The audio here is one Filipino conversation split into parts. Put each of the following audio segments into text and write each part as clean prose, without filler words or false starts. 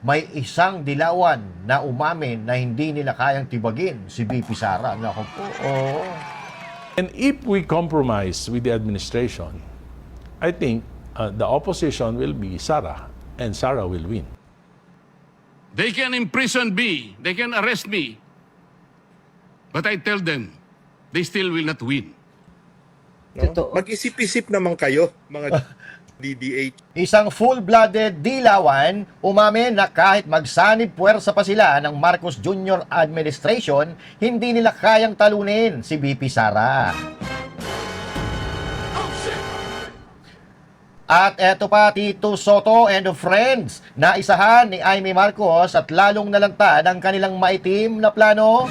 may isang dilawan na umamin na hindi nila kayang tibagin si VP Sara. Naku po, oo. And if we compromise with the administration, I think the opposition will be Sara, and Sara will win. They can imprison me, they can arrest me, but I tell them, they still will not win. No? Mag-isip-isip naman kayo, mga DDH. Isang full-blooded dilawan umamin na kahit magsanib puwersa pa sila ng Marcos Jr. administration, hindi nila kayang talunin si VP Sara. At eto pa, Tito Soto and friends, naisahan ni Amy Marcos at lalong nalantad ang kanilang maitim na plano.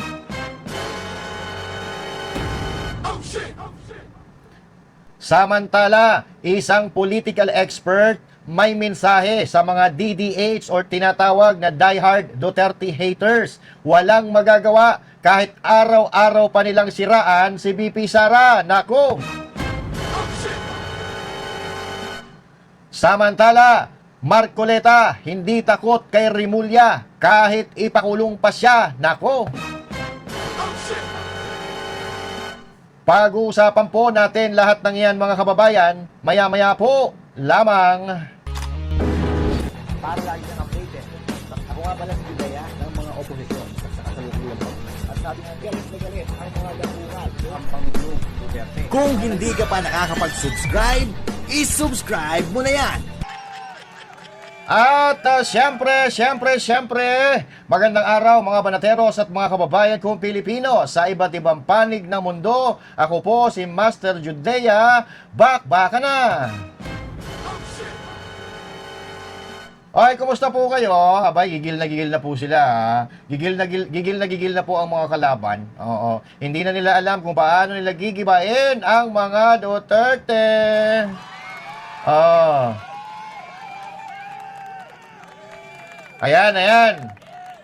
Samantala, isang political expert may mensahe sa mga DDH or tinatawag na diehard Duterte haters. Walang magagawa kahit araw-araw pa nilang siraan si VP Sara. Nako! Samantala, Marcoleta hindi takot kay Rimulya kahit ipakulong pa siya. Nako! Pag-uusapan po natin lahat ng iyan mga kababayan, maya-maya po lamang. Para lagi kang updated. Ako nga pala si Bidaya ng mga oposisyon sa kasalukuyan po. At sabi nga, galit na galit ang mga dapuran ng Pangulong Duterte. Kung hindi ka pa nakakapag-subscribe, isubscribe mo na yan! At siyempre, magandang araw mga banateros at mga kababayan kong Pilipino sa iba't ibang panig ng mundo. Ako po si Master Judea, bakbaka na! Ay, kumusta po kayo? Abay, gigil na po sila. Gigil na po ang mga kalaban. Oo. Hindi na nila alam kung paano nila gigibain ang mga Duterte. Ayan.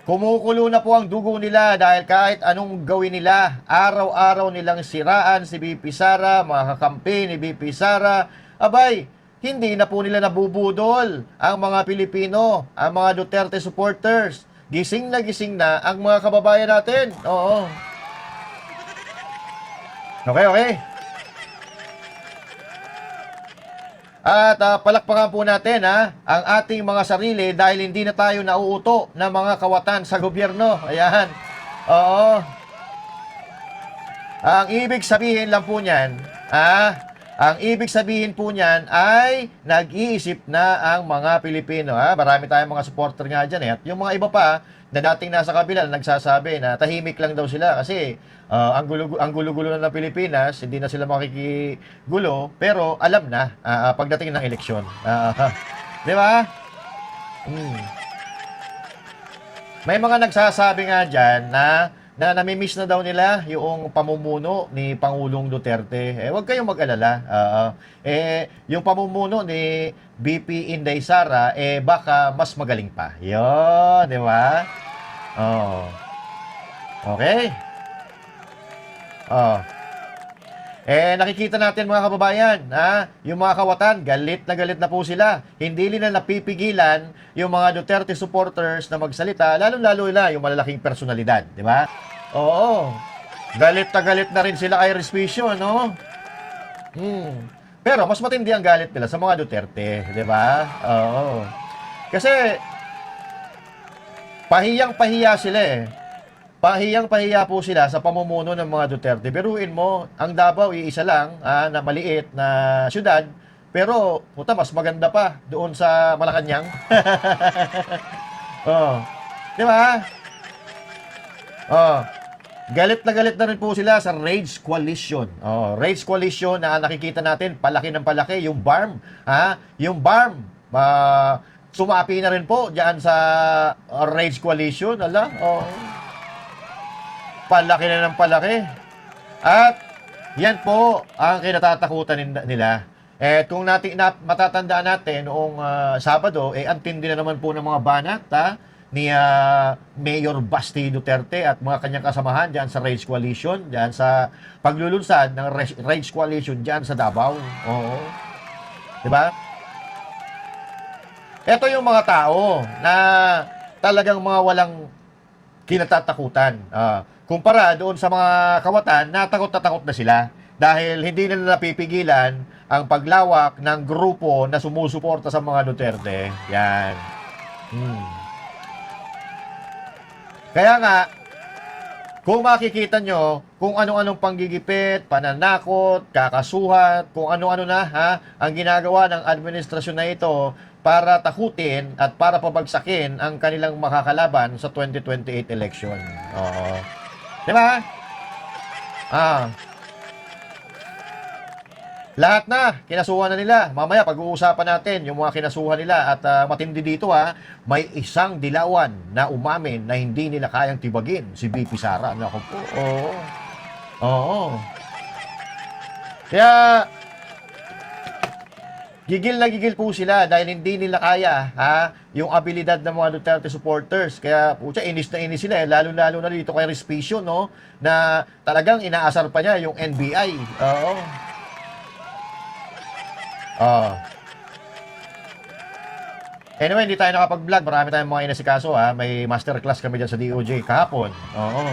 Kumukulo na po ang dugo nila dahil kahit anong gawin nila, araw-araw nilang siraan si VP Sara, mga kakampi ni VP Sara. Abay, hindi na po nila nabubudol ang mga Pilipino, ang mga Duterte supporters. Gising na ang mga kababayan natin. Oo. Okay. At palakpakan po natin ang ating mga sarili dahil hindi na tayo nauuto ng mga kawatan sa gobyerno. Ayan. Oo. Ang ibig sabihin lang po niyan, ang ibig sabihin po niyan ay nag-iisip na ang mga Pilipino. Marami tayong mga supporter nga dyan. At yung mga iba pa na dating nasa kabila nagsasabi na tahimik lang daw sila kasi ang gulo-gulo na ng Pilipinas, hindi na sila makikigulo, pero alam na pagdating ng eleksyon. Di ba? May mga nagsasabi nga dyan na namimiss na daw nila yung pamumuno ni Pangulong Duterte. Huwag kayong mag-alala. Yung pamumuno ni VP Inday Sara, baka mas magaling pa. Yun, di ba? Okay. Nakikita natin mga kababayan, yung mga kawatan, galit na po sila. Hindi nila napipigilan yung mga Duterte supporters na magsalita, lalo-lalo na yung malalaking personalidad, di ba? Oo. Galit na rin sila kay Respicio, no? Pero mas matindi ang galit nila sa mga Duterte, di ba? Oo. Kasi pahiyang-pahiya sila Pahiyang-pahiya po sila sa pamumuno ng mga Duterte. Biruin mo, ang Davao iisa lang na maliit na syudad, pero puta mas maganda pa doon sa Malacanang. Di ba? Galit na rin po sila sa Rage Coalition. Rage Coalition na nakikita natin, palaki ng palaki, yung BARM. Yung BARM, sumapi na rin po diyan sa Rage Coalition. Palaki na ng palaki. At yan po ang kinatatakutan nila. Kung matatandaan natin noong Sabado, ang tindi na naman po ng mga banat ni Mayor Basti Duterte at mga kanyang kasamahan diyan sa Rage Coalition, diyan sa paglulunsad ng Rage Coalition diyan sa Davao. Oo. 'Di ba? Ito yung mga tao na talagang mga walang kinatatakutan. Kumpara doon sa mga kawatan, natakot na takot na sila dahil hindi nila napipigilan ang paglawak ng grupo na sumusuporta sa mga Duterte. Yan. Kaya nga, kung makikita nyo, kung ano-anong panggigipit, pananakot, kakasuhat, kung ano-ano na ang ginagawa ng administrasyon na ito para takutin at para pabagsakin ang kanilang makakalaban sa 2028 election. Oo. Diba? Lahat na, kinasuhan na nila. Mamaya, pag-uusapan natin yung mga kinasuhan nila at matindi dito may isang dilawan na umamin na hindi nila kayang tibagin, si BP Sara. Naku po, oo. Oo. Kaya, gigil na gigil po sila dahil hindi nila kaya yung abilidad ng mga Duterte supporters. Kaya putya, inis na inis sila lalo-lalo na dito kay Respicio, no, na talagang inaasar pa niya yung NBI. Oo. Anyway, hindi tayo nakapag-vlog. Marami tayong mga inasikaso May masterclass kami dyan sa DOJ kahapon. Oo.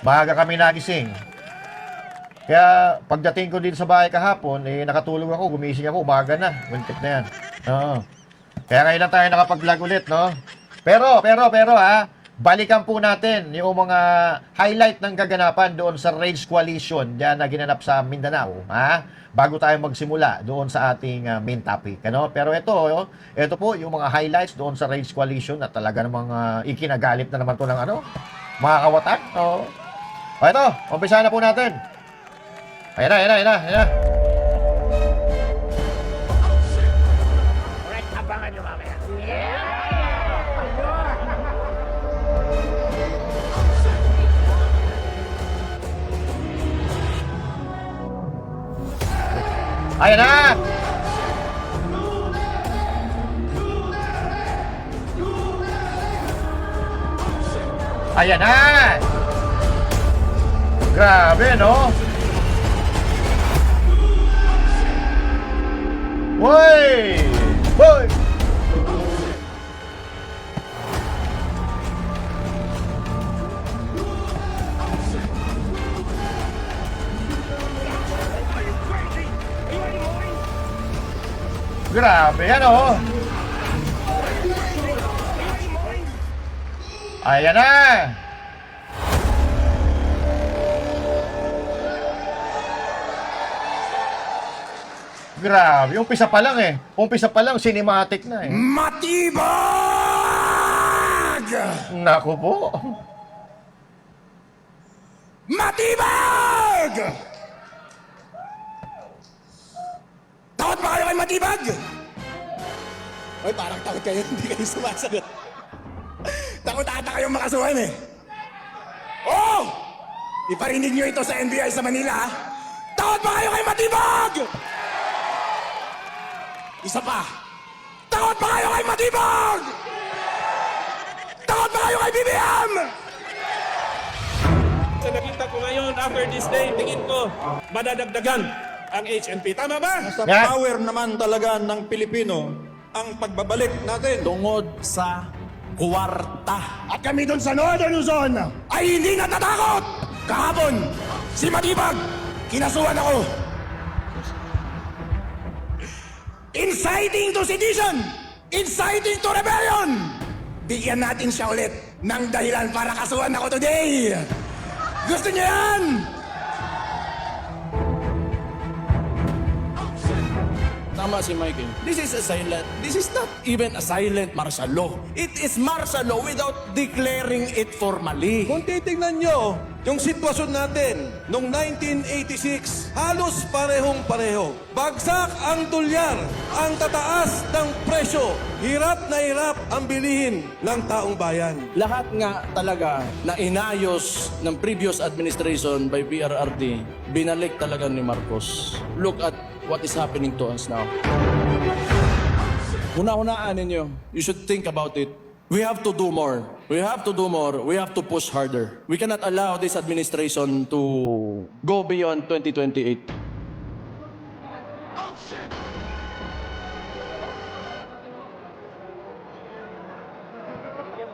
Maaga kami nagising. Kaya pagdating ko din sa bahay kahapon, nakatulog ako, gumising ako, umaga na. Wintik na yan. Oo. Kaya ngayon lang tayo nakapag-vlog ulit, no? Pero, balikan po natin yung mga highlight ng kaganapan doon sa Rage Coalition dyan na ginanap sa Mindanao, bago tayo magsimula doon sa ating main topic, ano? Pero ito po yung mga highlights doon sa Rage Coalition na talaga namang ikinagalit na naman to ng mga kawatan. Oo. O ito, umpisa na po natin. Ayan na. Alright, abangan nyo mamaya. Ayan na! Ayan na! Grabe, no? Woy! Woy! Grabe yan, oh! Ayan na! Grabe, umpisa pa lang Umpisa pa lang, cinematic na Matibag! Naku po. Matibag! Takot ba kayo kay Matibag? Ay, parang takot kayo, hindi kayo sumasagot. Takot ata kayong makasuhan Oh! Iparinig nyo ito sa NBI sa Manila, Takot ba kayo kay Matibag? Isa pa. Takot ba kayo kay Matibag? Takot ba kayo kay BBM? Sa nakita ko ngayon, after this day, tingin ko, madadagdagan ang HNP. Tama ba? Sa Yeah. power naman talaga ng Pilipino ang pagbabalik natin. Tungod sa kwarta. At kami doon sa Northern Luzon ay hindi natatakot! Kahapon, si Matibag, kinasuhan ako. Inciting to sedition! Inciting to rebellion! Bigyan natin siya ulit ng dahilan para kasuhan ako today! Gusto niya yan? Tama si Mikey. This is not even a silent martial law. It is martial law without declaring it formally. Kung titignan nyo, yung sitwasyon natin noong 1986, halos parehong-pareho. Bagsak ang dolyar, ang tataas ng presyo. Hirap na hirap ang bilihin ng taong bayan. Lahat nga talaga na inayos ng previous administration by PRRD, binalik talaga ni Marcos. Look at what is happening to us now. Una-unaan ninyo, you should think about it. We have to do more. We have to do more. We have to push harder. We cannot allow this administration to go beyond 2028.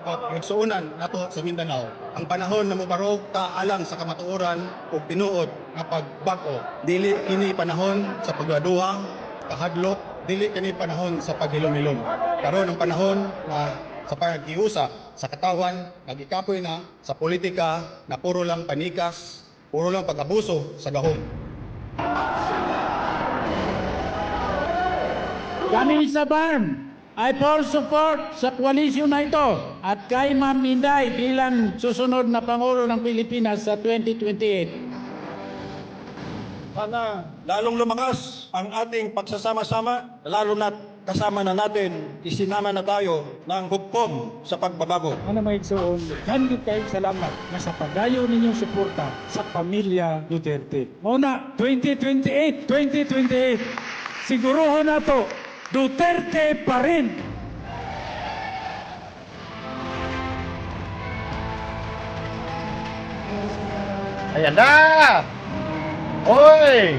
Nagsuunan nato sa Mindanao. Ang panahon na mubarog kaalang sa kamatuoran o tinuod nga pagbag-o. Dili kini panahon sa pagladuha, kahadlok, dili kini panahon sa paghilom-hilom. Karon ang panahon na sa pagkiusa sa katawan, nagikapoy na sa politika na puro lang panikas, puro lang pag-abuso sa gahom. Kami sa BARM ay full support sa koalisyon na ito at kay Ma'am Inday bilang susunod na Pangulo ng Pilipinas sa 2028. Sana lalong lumakas ang ating pagsasama-sama, lalo na kasama na natin, isinama na tayo ng hukom sa pagbabago. Ano may igsoon, hindi kayo salamat na sa pagdayo ninyong suporta sa pamilya Duterte. Muna, 2028, siguruhan na to, Duterte pa rin. Ayan na! Oy!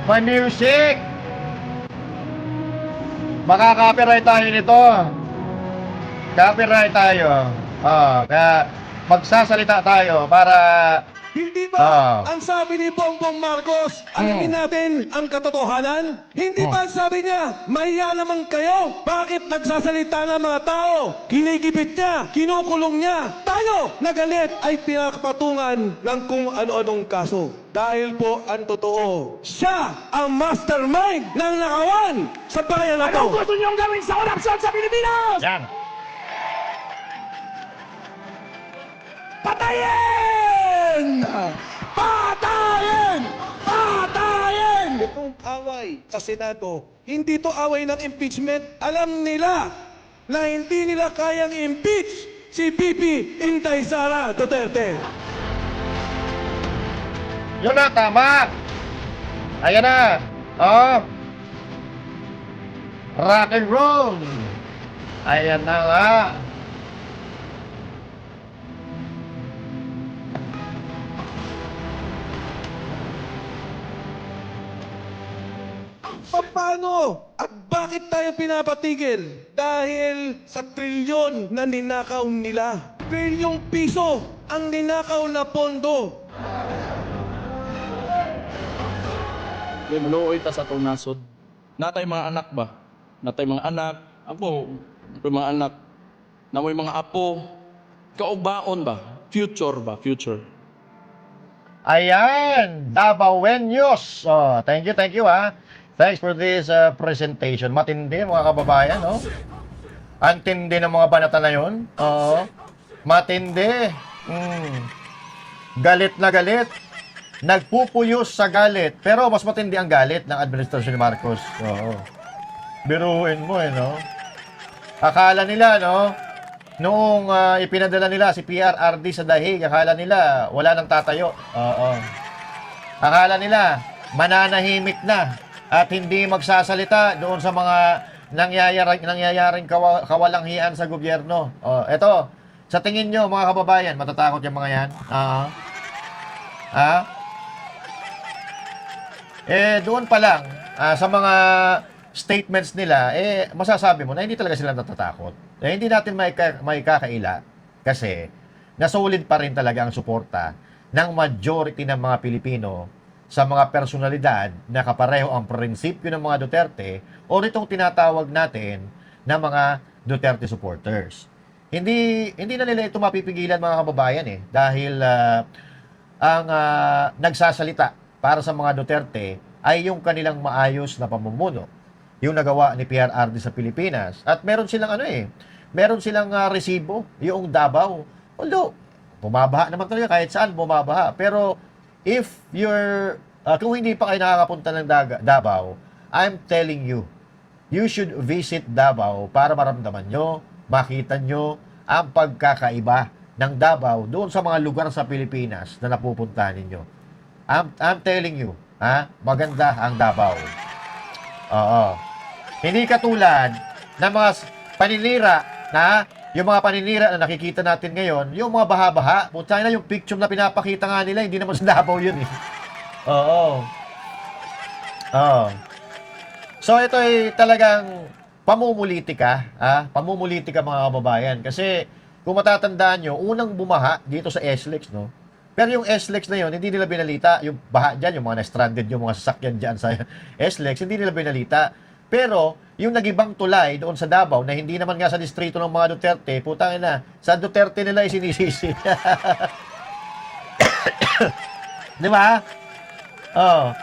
May music! Makaka-copyright tayo nito. Copyright tayo. Kaya magsasalita tayo para Hindi ba ang sabi ni Bongbong Marcos, alamin natin ang katotohanan? Hindi ba ang sabi niya, mahiya naman kayo? Bakit nagsasalita ng mga tao? Kinigipit niya, kinukulong niya. Tayo, nagalit, ay pinakapatungan ng kung ano-anong kaso. Dahil po ang totoo, siya ang mastermind ng nakawan sa bayan na to. Ano gusto niyong gawin sa korupsyon sa Pilipinas? yan. Patayin! Patayin! Patayin! Itong away sa Senado, hindi to away ng impeachment. Alam nila na hindi nila kayang impeach si VP Inday Sara Duterte. Yun na, tama! Ayan na! Rock and roll! Ayan na nga! Paano? At bakit tayo pinapatigil? Dahil sa trilyon na ninakaw nila. Trilyong piso ang ninakaw na pondo. Luoy ta sa atong nasod. Natay mga anak ba? Natay mga anak. Apo, mga anak. Namoy mga apo. Kaugbaon ba? Future ba? Future. Ayan! Dabawen News! Thank you ha. Thanks for this presentation. Matindi mga kababayan, no? Antindi ng mga banata na yun. Matindi. Galit na galit. Nagpupuyos sa galit. Pero mas matindi ang galit ng administrasyon ni Marcos. Biruin mo no? Akala nila, no? Noong ipinadala nila si PRRD sa Dahig, akala nila wala nang tatayo. Akala nila mananahimik na at hindi magsasalita doon sa mga nangyayaring kawalanghian sa gobyerno. Eto, sa tingin nyo mga kababayan, matatakot yung mga yan? Doon pa lang, sa mga statements nila, masasabi mo na hindi talaga sila natatakot. Hindi natin may kakaila kasi nasolid pa rin talaga ang suporta ng majority ng mga Pilipino sa mga personalidad na kapareho ang prinsipyo ng mga Duterte o nitong tinatawag natin na mga Duterte supporters. Hindi na nila ito mapipigilan mga kababayan dahil ang nagsasalita para sa mga Duterte ay yung kanilang maayos na pamumuno, yung nagawa ni PRRD sa Pilipinas. At meron silang meron silang resibo, yung Davao. Although, bumabaha naman talaga kahit saan bumabaha. Pero if you're, kung hindi pa kayo nakakapunta ng Davao, I'm telling you, you should visit Davao para maramdaman nyo, makita nyo ang pagkakaiba ng Davao doon sa mga lugar sa Pilipinas na napupuntahan ninyo. I'm telling you, maganda ang Davao. Hindi katulad ng mga paninira yung mga paninira na nakikita natin ngayon, yung mga baha-baha, putang na yung picture na pinapakita nga nila, hindi naman sa Davao yun So ito ay talagang pamumulitika, pamumulitika mga kababayan. Kasi kung matatandaan nyo, unang bumaha dito sa SLEX, no? Pero yung SLEX na yun, hindi nila binalita. Yung baha dyan, yung mga na-stranded, yung mga sasakyan dyan sa SLEX, hindi nila binalita. Pero, yung nagibang tulay doon sa Davao, na hindi naman nga sa distrito ng mga Duterte, putang ina, sa Duterte nila isinisisi. Di ba? Oh.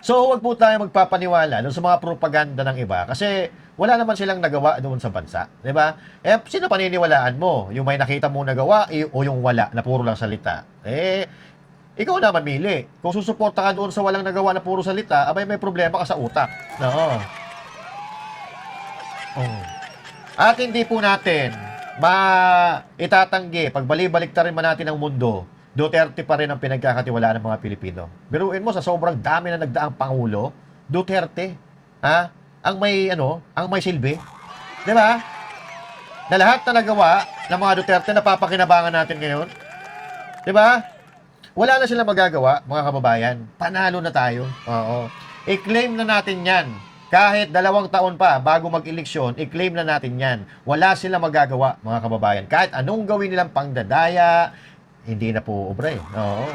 So, huwag po tayo magpapaniwala doon sa mga propaganda ng iba kasi wala naman silang nagawa doon sa bansa. Di ba? Eh, sino paniniwalaan mo? Yung may nakita mo nagawa o yung wala na puro lang salita? Eh, ikaw na mamili. Kung susuporta ka doon sa walang nagawa na puro salita, abay may problema ka sa utak. Oo. Oh. At hindi po natin itatanggi, pagbalik-balik ta rin man natin ang mundo, Duterte pa rin ang pinagkakatiwalaan ng mga Pilipino. Biruin mo, sa sobrang dami na nagdaang Pangulo, Duterte, ang may silbi. Di ba? Na lahat na nagawa ng mga Duterte, napapakinabangan natin ngayon. Di ba? Wala na sila magagawa, mga kababayan. Panalo na tayo. Oo. I-claim na natin yan. Kahit 2 taon pa bago mag-eleksyon, i-claim na natin yan. Wala sila magagawa, mga kababayan. Kahit anong gawin nilang pangdadaya, hindi na po obra eh. Oo.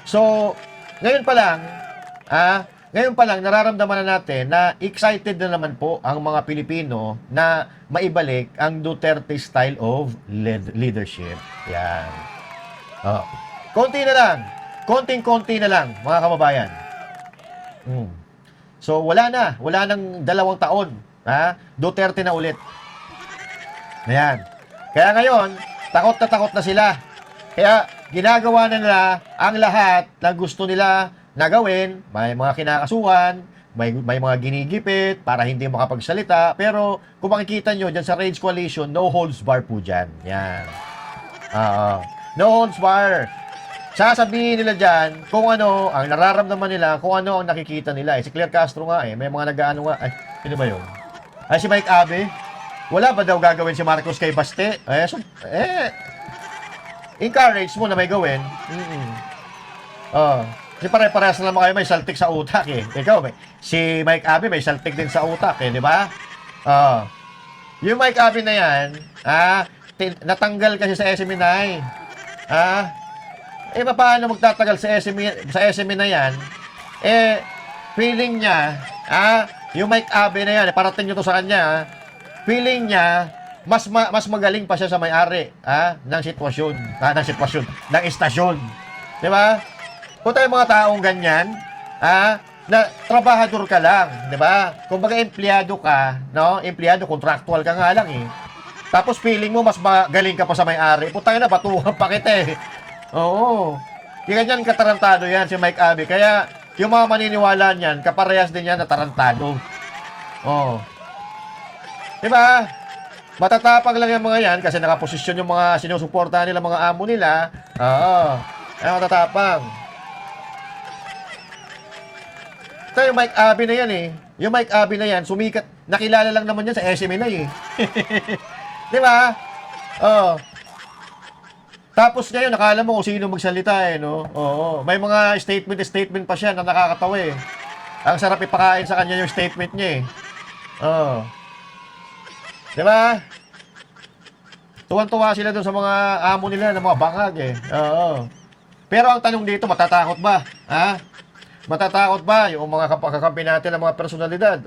So, ngayon pa lang, nararamdaman na natin na excited na naman po ang mga Pilipino na maibalik ang Duterte style of leadership. Yan. Oh. Konti na lang. Konting-konti na lang, mga kababayan. So, wala nang 2 taon. Duterte na ulit. Ayan. Kaya ngayon, takot na sila. Kaya ginagawa na nila ang lahat na gusto nila na gawin. May mga kinakasuhan, may mga ginigipit para hindi makapagsalita. Pero kung makikita nyo dyan sa Rage Coalition, no holds bar po dyan. Yan. No holds bar. Sasabihin nila dyan kung ano ang nararamdaman nila, kung ano ang nakikita nila. Si Claire Castro nga may mga nag-ano nga. Ay, sino ba yun? Si Mike Abe. Wala ba daw gagawin si Marcos kay Baste? Encourage mo na may gawin. Kasi pare-parehas na naman kayo may saltik sa utak eh. Ikaw, si Mike Abe may saltik din sa utak eh, di ba? Yung Mike Abe na yan, natanggal kasi sa SMNI. Paano magtatagal sa SME na yan? Feeling niya, yung Mike Abe na yan, parating nyo to sa kanya, feeling niya, mas magaling pa siya sa may-ari ng ng istasyon. Di ba? Kung tayo mga taong ganyan, na trabahador ka lang, di ba? Kung baga empleyado ka, no? Empleyado, contractual ka nga lang eh. Tapos feeling mo mas magaling ka pa sa may-ari. Putang ina, batuhan pa kita eh. Oo. Kaya ganyan katarantado yan si Mike Abe. Kaya yung mga maniniwala niyan, kaparehas din yan na tarantado. Oo. Diba? Matatapang lang yung mga yan kasi nakaposisyon yung mga sinusuportahan nila, mga amo nila. Oo. Ay, matatapang. Ito yung Mike Abe na yan eh. Yung Mike Abe na yan, sumikat. Nakilala lang naman yan sa SMNI eh. Diba? Oo. Tapos ngayon, nakala mo kung sino magsalita eh, no? Oo. May mga statement pa siya na nakakatawa eh. Ang sarap ipakain sa kanya yung statement niya eh. Oo. Diba? Tuwan-tuwa sila doon sa mga amo nila ng mga bangag eh. Oo. Pero ang tanong dito, matatakot ba? Matatakot ba yung mga kakampi natin ng mga personalidad?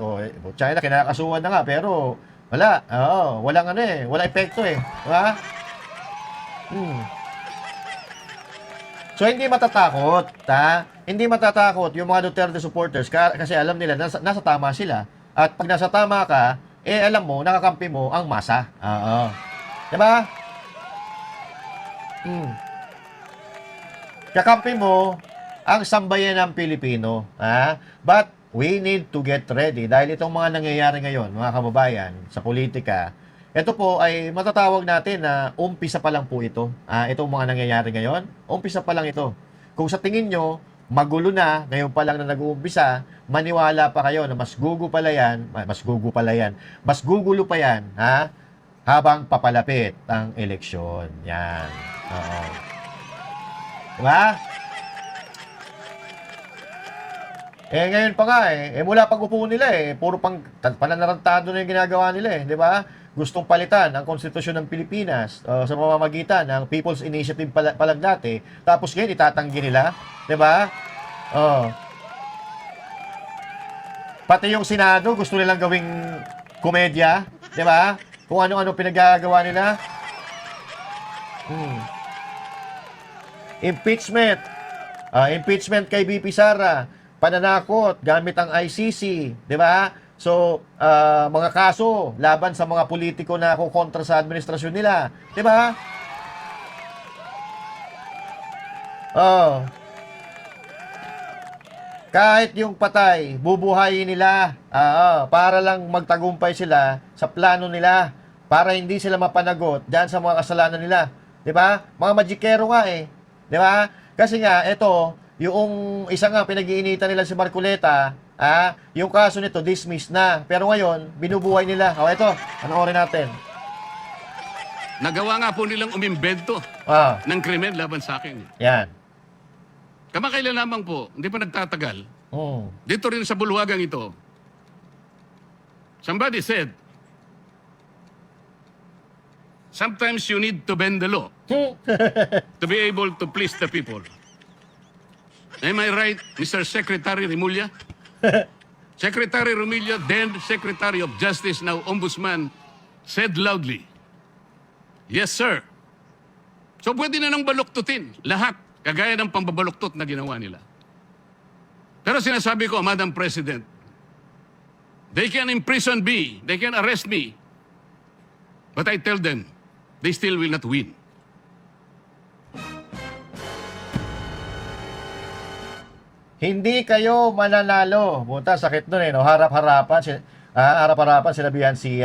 China, kinakasuhan na nga, pero wala. Oo, walang wala epekto eh. Diba? So, hindi matatakot, Hindi matatakot yung mga Duterte supporters kasi alam nila nasa tama sila. At pag nasa tama ka, alam mo, nakakampi mo ang masa. Oo. Diba? Kakampi mo ang sambayan ng Pilipino. But we need to get ready dahil itong mga nangyayari ngayon, mga kababayan, sa politika, ito po ay matatawag natin na umpisa pa lang po ito. Itong mga nangyayari ngayon, umpisa pa lang ito. Kung sa tingin nyo, magulo na, ngayon pa lang na nag-uumpisa, maniwala pa kayo na mas gugulo pa yan, habang papalapit ang eleksyon. Yan. Oo. Diba? Ngayon pa nga mula pag-upo nila puro pananarantado na yung ginagawa nila di ba? Gustong palitan ang konstitusyon ng Pilipinas sa pamamagitan ng People's Initiative palag dati. Tapos ngayon itatanggi nila, di ba? Pati yung Senado gusto nilang gawing komedya, di ba? Kung ano-ano pinagagawa nila. Impeachment. Impeachment kay BP Sara, pananakot gamit ang ICC, di ba? So, mga kaso laban sa mga politiko na kukontra sa administrasyon nila, di ba? Kahit yung patay, bubuhayin nila para lang magtagumpay sila sa plano nila, para hindi sila mapanagot diyan sa mga kasalanan nila, di ba? Mga magikero nga di ba? Kasi nga ito, yung isa nga pinag-iinitan nila si Marcoleta, yung kaso nito dismissed na. Pero ngayon, binubuhay nila. Ito, panoorin natin. Nagawa nga po nilang umimbento ng krimen laban sa akin. Yan. Kamakailan lamang po, hindi pa nagtatagal. Dito rin sa bulwagang ito, somebody said, sometimes you need to bend the law to be able to please the people. Am I right, Mr. Secretary Remulla? Secretary Remulla, then Secretary of Justice, now Ombudsman, said loudly, yes, sir. So pwede na nang baluktutin lahat, kagaya ng pambabaluktot na ginawa nila. Pero sinasabi ko, Madam President, they can imprison me, they can arrest me, but I tell them, they still will not win. Hindi kayo mananalo. Puta, sakit nun no? Harap-harapan, harap-harapan sinabihan si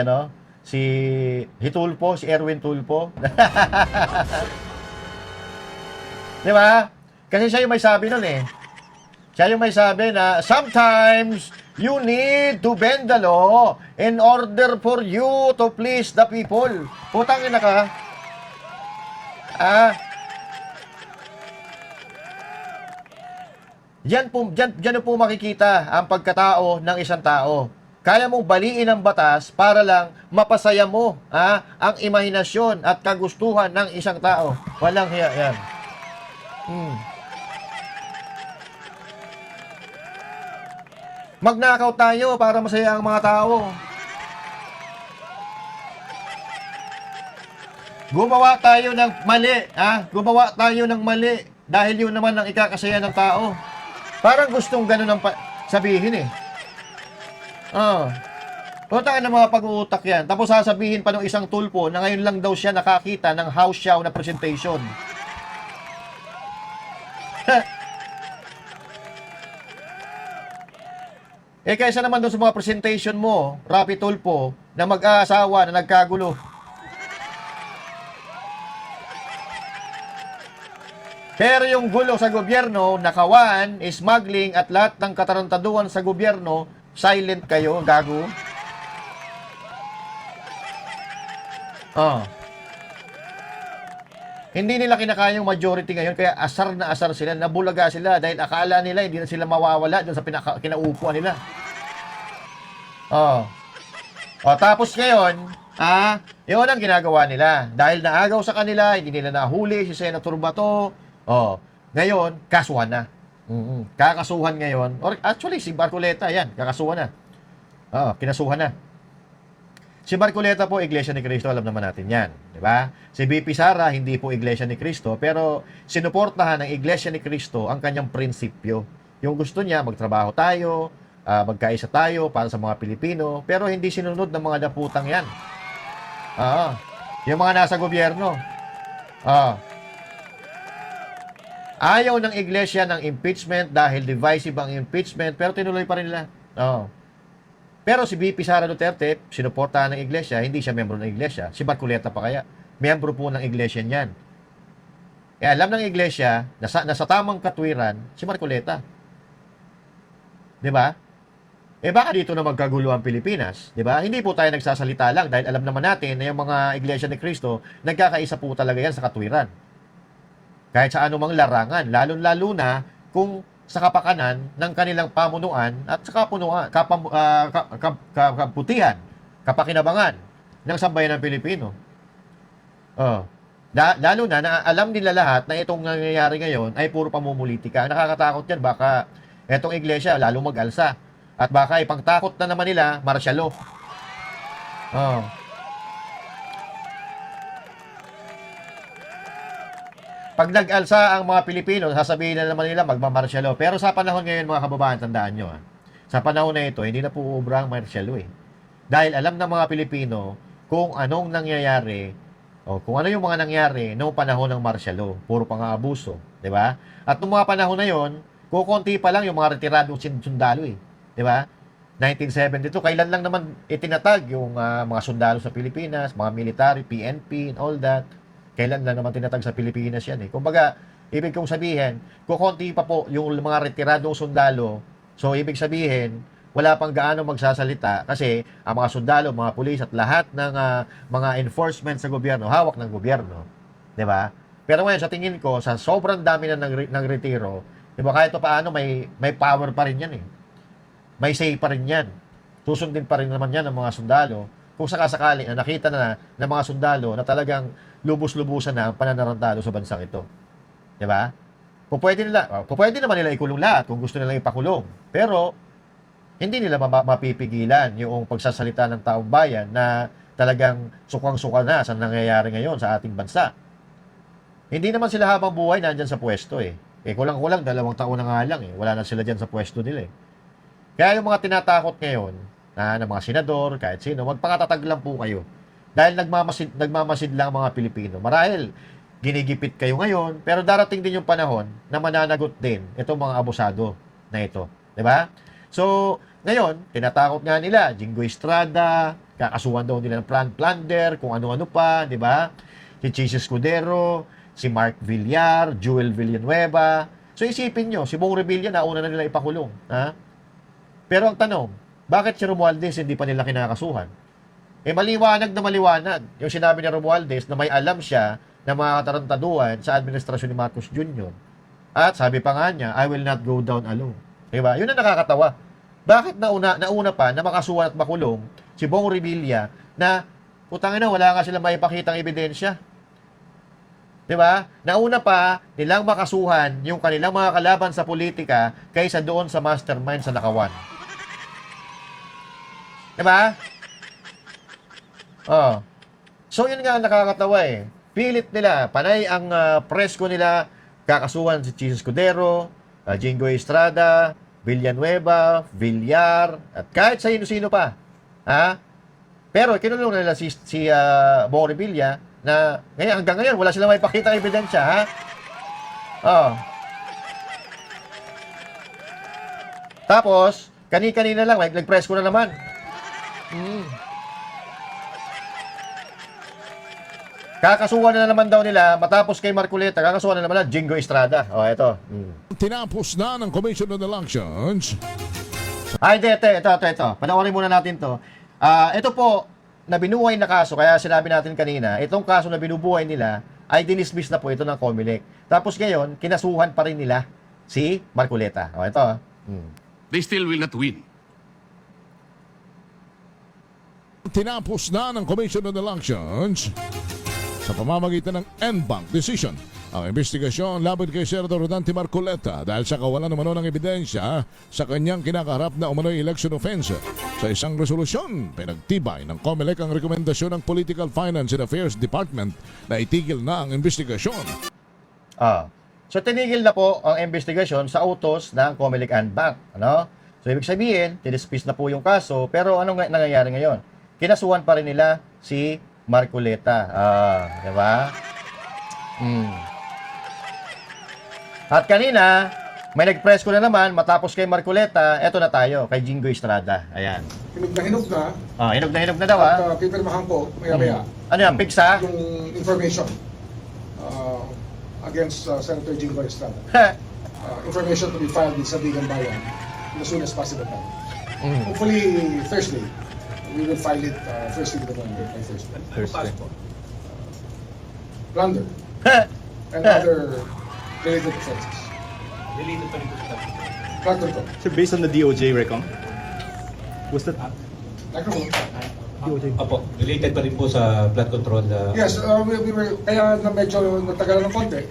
Tulfo, si Erwin Tulfo. Di ba? Kasi siya yung may sabi nun Siya yung may sabi na, sometimes you need to bend the law in order for you to please the people. Putang ina ka. Diyan po makikita ang pagkatao ng isang tao. Kaya mong baliin ang batas para lang mapasaya mo ang imahinasyon at kagustuhan ng isang tao. Walang hiya yan. Magnakaw tayo para masaya ang mga tao. Gumawa tayo ng mali, Gumawa tayo ng mali dahil yun naman ang ikakasaya ng tao. Parang gustong ganun ang sabihin Punta ka ng mga pag-uutak yan. Tapos sasabihin pa ng isang Tulfo na ngayon lang daw siya nakakita ng house show na presentation. Kaysa naman doon sa mga presentation mo, Rapi Tulfo, na mag-aasawa na nagkagulo. Pero yung gulo sa gobyerno, nakawan, smuggling at lahat ng katarantaduhan sa gobyerno, silent kayo, gago. Hindi nila kinakaya yung majority ngayon, kaya asar na asar sila, nabulaga sila dahil akala nila hindi na sila mawawala doon sa kinaupuan nila. Tapos ngayon, yun ang ginagawa nila. Dahil naagaw sa kanila, hindi nila nahuli si Senator Bato. Ngayon, kasuhan na. Kakasuhan ngayon. Or actually, si Marcoleta, yan, kakasuhan na. Kinasuhan na. Si Marcoleta po, Iglesia ni Cristo, alam naman natin yan. Diba? Si BP Sara, hindi po Iglesia ni Cristo, pero sinuportahan ng Iglesia ni Cristo ang kanyang prinsipyo. Yung gusto niya, magtrabaho tayo, magkaisa tayo para sa mga Pilipino, pero hindi sinunod ng mga daputang yan. Yung mga nasa gobyerno. Ayaw ng iglesia ng impeachment dahil divisive ang impeachment, pero tinuloy pa rin nila. Pero si BP Sara Duterte, sinuportahan ng iglesia, hindi siya membro ng iglesia. Si Marcoleta pa kaya, membro po ng iglesia niyan. Alam ng iglesia, nasa tamang katwiran, si Marcoleta. Diba? Baka dito na magkagulo ang Pilipinas. Diba? Hindi po tayo nagsasalita lang dahil alam naman natin na yung mga iglesia ni Cristo, nagkakaisa po talaga yan sa katwiran. Kahit sa anumang larangan, lalo-lalo na kung sa kapakanan ng kanilang pamunuan at sa kaputihan, kapakinabangan ng sambayan ng Pilipino. Lalo na alam nila lahat na itong nangyayari ngayon ay puro pamumulitika. Nakakatakot yan, baka itong iglesia lalo mag-alsa. At baka ipangtakot na naman nila martial law. Pag nag-alsa ang mga Pilipino, sasabihin na naman nila magmamartial law. Pero sa panahon ngayon, mga kababayan, tandaan nyo, sa panahon na ito, hindi na po ubra ang martial law eh. Dahil alam ng mga Pilipino kung anong nangyayari o kung ano yung mga nangyari noong panahon ng martial law. Puro pang-aabuso, di ba? At noong mga panahon na yon, kukunti pa lang yung mga retiradong sundalo eh. Di ba? 1972, kailan lang naman itinatag yung mga sundalo sa Pilipinas, mga military, PNP, and all that. Kailan lang naman tinatag sa Pilipinas yan eh. Kumbaga, ibig kong sabihin, kukunti pa po yung mga retiradong sundalo. So, ibig sabihin, wala pang gaano magsasalita kasi ang mga sundalo, mga pulis at lahat ng mga enforcement sa gobyerno, hawak ng gobyerno. Di ba? Pero ngayon, sa tingin ko, sa sobrang dami na ng retiro, di ba, kahit paano may power pa rin yan eh. May say pa rin yan. Susundin pa rin naman yan ng mga sundalo. Kung sakasakali na nakita na ng mga sundalo na talagang lubos-lubusan na ang pananarantado sa bansang ito. Di ba? Pwede naman nila ikulong lahat kung gusto nila ipakulong. Pero, hindi nila mapipigilan yung pagsasalita ng taong bayan na talagang sukang-suka na sa nangyayari ngayon sa ating bansa. Hindi naman sila habang buhay nandyan sa pwesto eh. Kulang-kulang, 2 taon na nga lang eh. Wala na sila dyan sa pwesto nila eh. Kaya yung mga tinatakot ngayon, ng mga senador, kahit sino, magpakatatag lang po kayo. Dahil nagmamasid lang mga Pilipino. Marahil, ginigipit kayo ngayon, pero darating din yung panahon na mananagot din itong mga abusado na ito. Diba? So, ngayon, tinatakot nga nila, Jinggoy Estrada, kakasuhan daw nila ng plunder, kung ano-ano pa, diba? Si Chis Escudero, si Mark Villar, Joel Villanueva. So, isipin nyo, si Bong Revilla, nauna na nila ipakulong. Ha? Pero ang tanong, bakit si Romualdez hindi pa nila kinakasuhan? Maliwanag na maliwanag. Yung sinabi ni Romualdez na may alam siya na mga katarantaduhan sa administrasyon ni Marcos Jr. At sabi pa nga niya, I will not go down alone. Diba? Yun ang nakakatawa. Bakit nauna pa na makasuhan at makulong si Bong Revilla na utangin na wala nga sila maipakitang ebidensya? Diba? Nauna pa nilang makasuhan yung kanilang mga kalaban sa politika kaysa doon sa mastermind sa Nakawan. Diba? So yun nga ang nakakatawa eh. Pilit nila, panay ang presko nila, kakasuhan si Chis Escudero, Jinggoy Estrada, Villanueva, Villar, at kahit sa sino-sino pa. Pero kinulong nila si Bong Revilla na hanggang ngayon wala silang may pakita ebidensya. Tapos, kani-kanina lang, nag-presko na naman. Kakasuhan na naman daw nila, matapos kay Marcoleta, kakasuhan na naman lang Jinggoy Estrada. Ito. Tinapos na ng Commission on Elections. Ito. Panoorin muna natin to. Ito po, na binuhay na kaso, kaya sinabi natin kanina, itong kaso na binubuhay nila, ay dinismiss na po ito ng COMELEC. Tapos ngayon, kinasuhan pa rin nila si Marcoleta. Ito. They still will not win. Tinapos na ng Commission on Elections sa pamamagitan ng en-banc decision ang investigasyon laban kay Senador Rodante Marcoleta dahil sa kawalan umano ng ebidensya sa kanyang kinakaharap na umano'y election offense. Sa isang resolusyon, pinagtibay ng COMELEC ang rekomendasyon ng Political Finance and Affairs Department na itigil na ang investigasyon. So tinigil na po ang investigasyon sa utos ng COMELEC en-banc. So ibig sabihin, tinispis na po yung kaso, pero anong nangyayari ngayon? Kinasuhan pa rin nila si Marcoleta. Diba? At kanina, may nag-presko na naman, matapos kay Marcoleta, eto na tayo, kay Jinggoy Estrada. Ayan. Hinog na hinog na. Hinog na daw At pipirmahan ko, maya-maya. Ano yan, pigsa? Yung information against Senator Jinggoy Estrada. Information to be filed with Sabigan Bayan as soon as possible. Hopefully Thursday. We will file it first thing in the morning by Thursday. Plunder and other related offenses. Flood control. Sir, based on the DOJ recon, was that Microphone. Opo, related pa rin po sa flood control? Yes, we were, kaya na medyo natagalan ng konti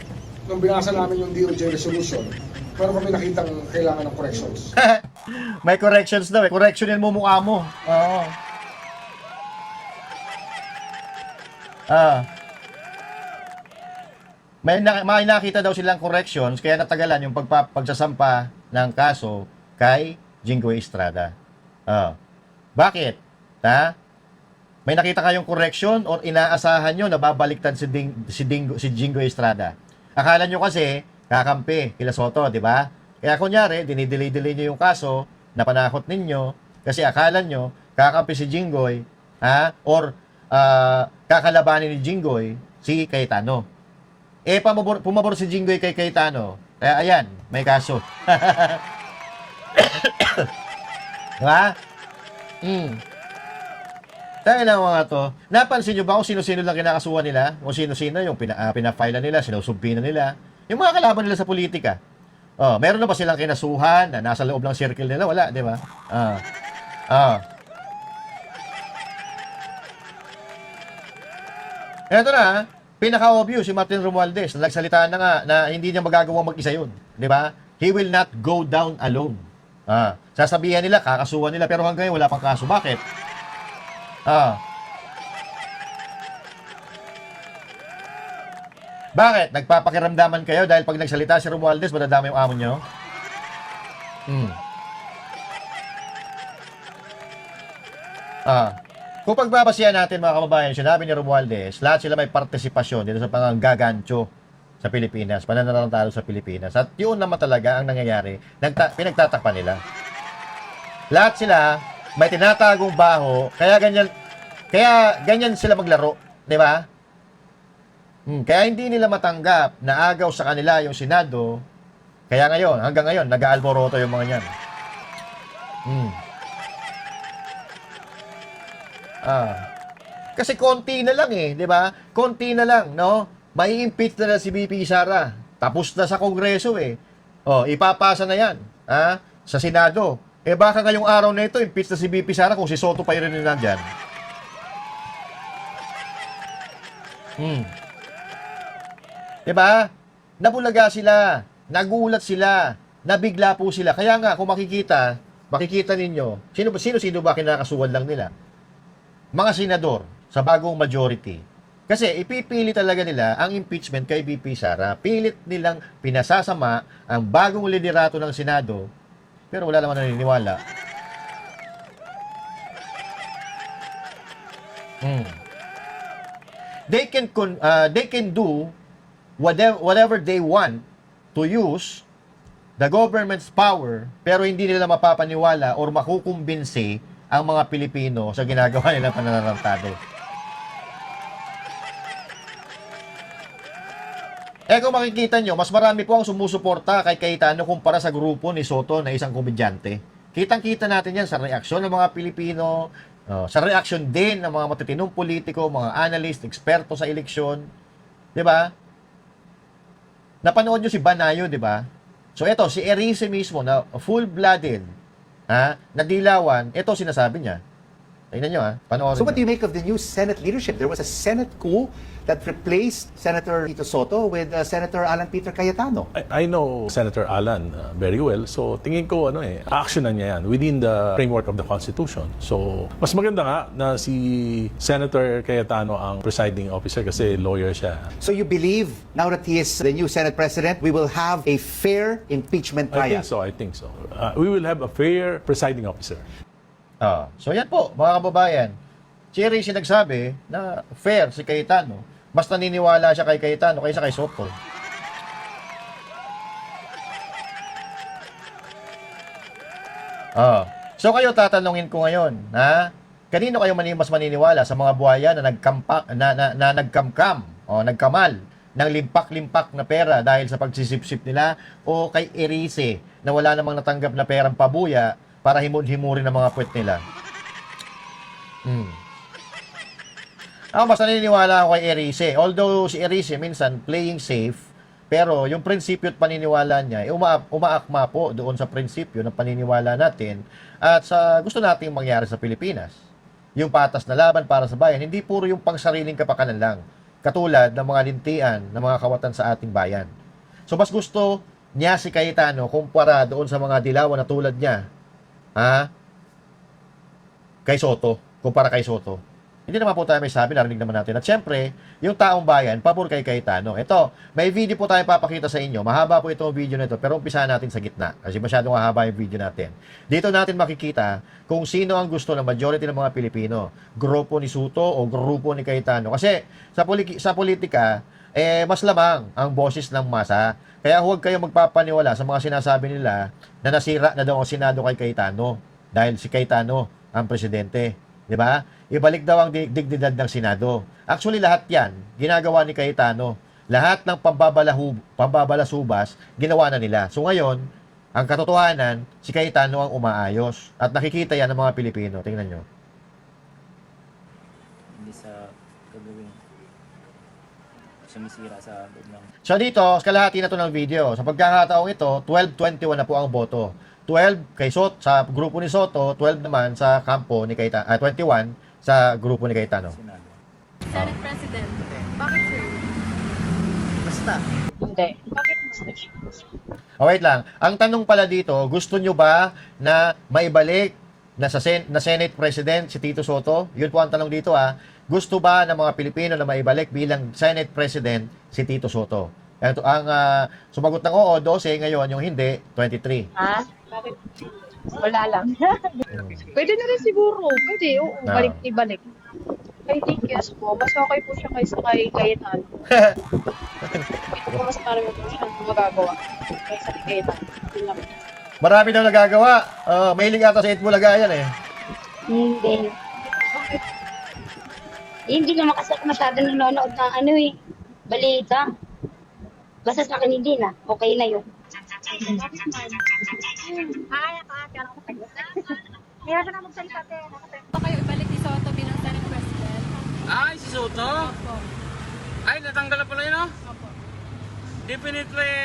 nung binasa namin yung DOJ resolution. Pero kami nakitang kailangan ng corrections. May corrections daw eh. Correctionin mo mukha mo. Oo. May nakita daw silang corrections kaya natagalan yung pagsasampa ng kaso kay Jinggoy Estrada. Bakit? Ha? May nakita kayong correction or inaasahan nyo na babaliktad si Jinggoy Estrada? Akala nyo kasi kakampi kila Soto, di ba? Kaya kunyari, dinidelay-delay nyo yung kaso na panakot ninyo kasi akala nyo kakampi si Jinggoy or kakalabanin ni Jinggoy si Cayetano. Pumabor si Jinggoy kay Cayetano. Kaya ayan, may kaso. Diba? Tayo na mga to. Napansin nyo ba kung sino-sino lang kinakasuhan nila? Kung sino-sino yung pinafile nila, sinusubpina nila? Yung mga kalaban nila sa politika. Meron na ba silang kinasuhan na nasa loob ng circle nila? Wala, di ba? Ito na, pinaka-obvious si Martin Romualdez na nagsalita na nga na hindi niya magagawang mag-isa yun. Di ba? He will not go down alone. Sasabihan nila, kakasuhan nila, pero hanggang ngayon wala pang kaso. Bakit? Bakit? Nagpapakiramdaman kayo dahil pag nagsalita si Romualdez, madadama yung amo nyo? Kung pagbabasihan natin mga kababayan, sinabi ni Romualdez, lahat sila may partisipasyon dito sa panggagansyo sa Pilipinas, pananarantalo sa Pilipinas. At yun naman talaga ang nangyayari, pinagtatakpan nila. Lahat sila may tinatagong baho, kaya ganyan sila maglaro, di ba? Kaya hindi nila matanggap na agaw sa kanila yung Senado, kaya ngayon, hanggang ngayon, nag-aalboroto yung mga yan. Kasi konti na lang eh, di ba? Konti na lang, no? Mai-impeach na si VP Sara. Tapos na sa Kongreso eh. Ipapasa na yan, sa Senado. Baka ngayong araw na ito, impeach na si VP Sara kung si Soto pa rin nandyan. Di ba? Nabulaga sila, nagulat sila, nabigla po sila. Kaya nga, kung makikita ninyo, sino ba kinakasuhan lang nila? Mga senador sa bagong majority. Kasi ipipili talaga nila ang impeachment kay VP Sara. Pilit nilang pinasasama ang bagong liderato ng Senado, pero wala naman naniniwala. They can do whatever they want to use the government's power, pero hindi nila mapapaniwala or makukumbinsi ang mga Pilipino sa ginagawa nilang pananarantado. Kung makikita nyo, mas marami po ang sumusuporta kay Cayetano kumpara sa grupo ni Soto na isang komedyante. Kitang-kita natin yan sa reaksyon ng mga Pilipino, sa reaksyon din ng mga matitinong politiko, mga analyst, eksperto sa eleksyon. Diba? Napanood nyo si Banayo, diba? So ito, si Erice mismo na full-blooded, na dilawan, ito sinasabi niya. Tingnan nyo, panoorin So what do nyo. you make of the new Senate leadership? There was a Senate coup that replaced Senator Tito Soto with Senator Alan Peter Cayetano. I know Senator Alan very well. So tingin ko actionan niya yan within the framework of the Constitution. So mas maganda nga na si Senator Cayetano ang presiding officer kasi lawyer siya. So you believe now that he is the new Senate President, we will have a fair impeachment trial? I think so. We will have a fair presiding officer. So yan po, mga kababayan. Si Erice nagsabi na fair si Cayetano. Mas naniniwala siya kay Cayetano kaysa kay Soto. So kayo tatanungin ko ngayon, kanino kayo mas maniniwala sa mga buhaya na nagkamkam o nagkamal ng limpak-limpak na pera dahil sa pagsisipsip nila, o kay Erice na wala namang natanggap na perang pabuya para himod-himurin ng mga puwet nila? Ako mas naniniwala ako kay Erice. Although si Erice minsan playing safe, Pero yung prinsipyo at paniniwala niya, umaakma po doon sa prinsipyo ng paniniwala natin at sa gusto nating mangyari sa Pilipinas. Yung patas na laban para sa bayan, hindi puro yung pangsariling kapakanan lang. Katulad ng mga lintian ng mga kawatan sa ating bayan. So mas gusto niya si Cayetano kumpara doon sa mga dilawan na tulad niya. Kay Soto, kumpara kay Soto. Hindi naman po tayo may sabi, narinig naman natin. At syempre, yung taong bayan, pabor kay Cayetano. Ito, may video po tayo papakita sa inyo. Mahaba po itong video na ito, pero umpisahan natin sa gitna. Kasi masyadong mahaba yung video natin. Dito natin makikita kung sino ang gusto ng majority ng mga Pilipino. Grupo ni Soto o grupo ni Cayetano. Kasi sa politika, mas lamang ang boses ng masa. Kaya huwag kayong magpapaniwala sa mga sinasabi nila na nasira na daw ang Senado kay Cayetano. Dahil si Cayetano ang presidente. Di ba? Ibalik daw ang dignidad ng Senado. Actually, lahat yan, ginagawa ni Cayetano. Lahat ng pambabalasubas, ginawa na nila. So ngayon, ang katotohanan, si Cayetano ang umaayos. At nakikita yan ng mga Pilipino. Tingnan nyo. Hindi sa gagawin. Sumisira sa loob ng... So dito, kalahati na to ng video. Sa pagkakataong ito, 12-21 na po ang boto. 12 kay Soto, sa grupo ni Soto, 12 naman sa kampo ni Cayetano, 21 sa grupo ni Cayetano. Senate President. Bakit sir? Basta. Hindi. Bakit Wait lang. Ang tanong pala dito, gusto nyo ba na maibalik na na Senate President si Tito Soto? Yun po ang tanong dito Gusto ba ng mga Pilipino na maibalik bilang Senate President si Tito Soto? Ito, ang sumagot ng oo, 12, ngayon yung hindi, 23. Bakit? Wala lang. Pwede na rin siguro. Pwede, oo. Ibalik. I think yes po. Mas okay po siya kaysa kay Cayetano. Ito po mas marami po siya magagawa kaysa kay Cayetano. Marami daw nagagawa. Mahilig ata sa Itbulaga yan Hindi. Hindi naman kasi ako masyadong nanonood ng balita. Basta sa akin hindi na. Okay na yun. Kaya ka na magsalita te. Kayo ibalik ni Soto bilang Senate President. Si Soto? Opo. Ay, natanggal na pala yun, no? Opo. Definitely,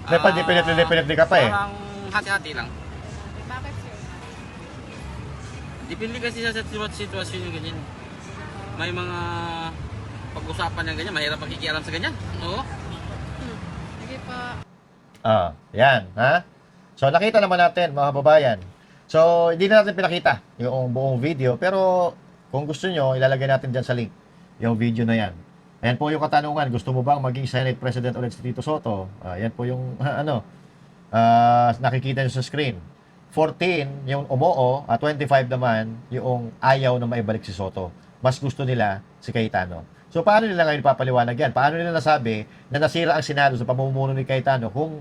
Definitely ka pa parang hati-hati lang. Bakit sir? Depende kasi sa sitwasyon yung ganyan. May mga pag-usapan ng ganyan, mahirap makikialam sa ganyan. Oo. Sige pa. Yan, So, nakita naman natin, mga kababayan. So, hindi na natin pinakita yung buong video, pero kung gusto nyo, ilalagay natin dyan sa link yung video na yan. Ayan po yung katanungan, gusto mo bang maging Senate President ulit si Tito Soto? Yan po yung, nakikita nyo sa screen. 14, yung umoo, 25 naman, yung ayaw na maibalik si Soto. Mas gusto nila si Cayetano. So, paano nila ngayon papaliwanag yan? Paano nila nasabi na nasira ang Senado sa pamumuno ni Cayetano kung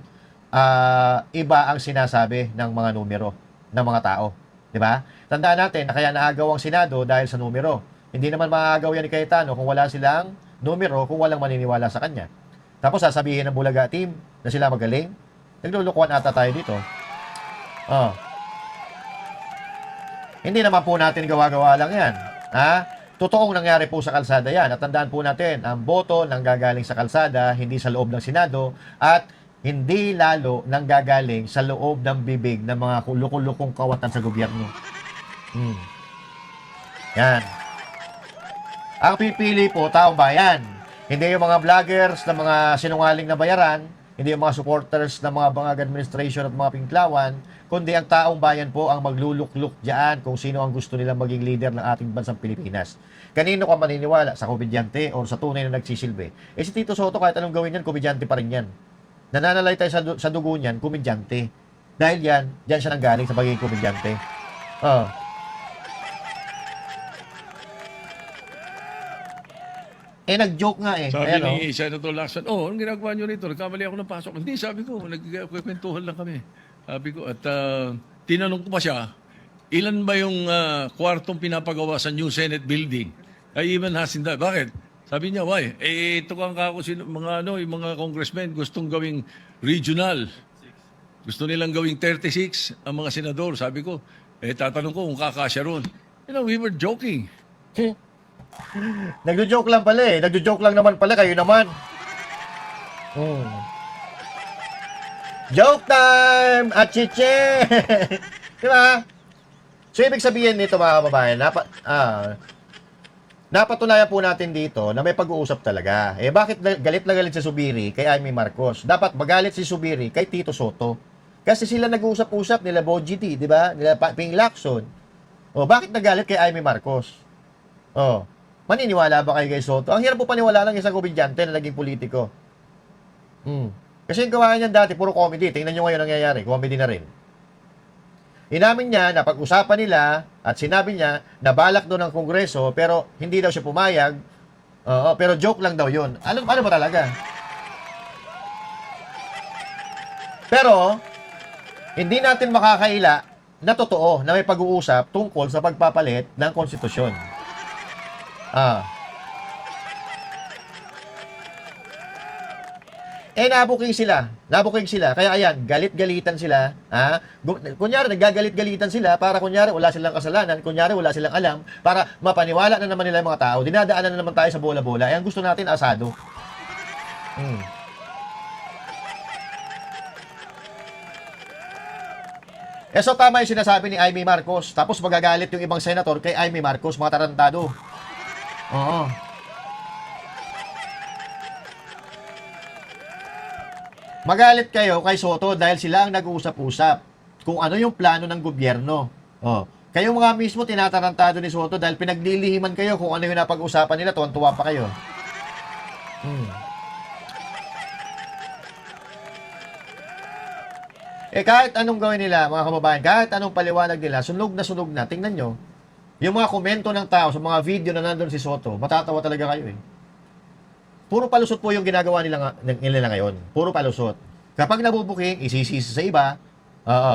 iba ang sinasabi ng mga numero ng mga tao? Diba? Tandaan natin na kaya naagaw ang Senado dahil sa numero. Hindi naman maagaw yan ni Cayetano kung wala silang numero, kung walang maniniwala sa kanya. Tapos sasabihin ng Bulaga team na sila magaling. Naglulukuhan ata tayo dito. Hindi naman po natin gawa-gawa lang yan. Totoong nangyari po sa kalsada yan. At tandaan po natin, ang boto nanggagaling sa kalsada, hindi sa loob ng Senado, at hindi lalo nanggagaling sa loob ng bibig ng mga lukong-lukong kawatan sa gobyerno. Yan. Ang pipili po, taong bayan. Hindi yung mga vloggers na mga sinungaling na bayaran, hindi yung mga supporters ng mga bangag administration at mga pinklawan, kundi ang taong bayan po ang maglulukluk diyan kung sino ang gusto nilang maging leader ng ating bansang Pilipinas. Kanino ka maniniwala? Sa komedyante o sa tunay na nagsisilbi? Si Tito Soto, kahit anong gawin yan, komedyante pa rin yan. Nananalay tayo sa dugo niyan, komedyante. Dahil yan siya nanggaling sa pagiging komedyante. Nag-joke nga Sabi ni Senator Lacson, anong ginagawa nyo rito? Nagkamali ako ng pasok. Hindi, sabi ko, nagkwentuhan lang kami. Sabi ko, at tinanong ko pa siya, ilan ba yung kwartong pinapagawa sa new Senate building? I even asked him that. Bakit? Sabi niya, why? Ito kang kako, yung mga congressmen gustong gawing regional. Gusto nilang gawing 36 ang mga senador. Sabi ko, tatanong ko kung kakasya ron. We were joking. Nagjo-joke lang pala Nagjo-joke lang naman pala. Kayo naman. Joke time! Achiche! Di ba? So, ibig sabihin nito mga kababayan, napatunayan po natin dito na may pag-uusap talaga. Eh, bakit galit na galit si Zubiri kay Amy Marcos? Dapat magalit si Zubiri kay Tito Soto. Kasi sila nag-uusap-usap nila Boji D, di ba? Nila Ping Lacson. O, bakit nagalit kay Amy Marcos? O, maniniwala ba kayo kay Soto? Ang hirap po paniwala ng isang komedyante na naging politiko. Kasi yung gawa niyan dati, puro comedy. Tingnan nyo ngayon nangyayari. Comedy na rin. Inamin niya na pag-usapan nila at sinabi niya na balak doon ng Kongreso pero hindi daw siya pumayag. Pero joke lang daw yun. Ano ba talaga? Pero, hindi natin makakaila na totoo na may pag-uusap tungkol sa pagpapalit ng konstitusyon. Nabuking sila. Kaya ayan, galit-galitan sila. Kunyari, nagagalit-galitan sila para kunyari wala silang kasalanan, kunyari wala silang alam, para mapaniwala na naman nila yung mga tao. Dinadaanan na naman tayo sa bola-bola. Ayan, gusto natin asado. So tama yung sinasabi ni Amy Marcos. Tapos magagalit yung ibang senator kay Amy Marcos, mga tarantado. Oo. Magalit kayo kay Soto dahil sila ang nag-uusap-usap kung ano yung plano ng gobyerno. Kayo mga mismo tinatarantado ni Soto dahil pinaglilihiman kayo kung ano yung napag-usapan nila, tuwan-tuwa pa kayo. Kahit anong gawin nila, mga kababayan, kahit anong paliwanag nila, sunog na. Tingnan nyo, yung mga komento ng tao sa mga video na nandun si Soto, matatawa talaga kayo eh. Puro palusot po yung ginagawa nila ngayon. Puro palusot. Kapag nabubuking, isisisi sa iba,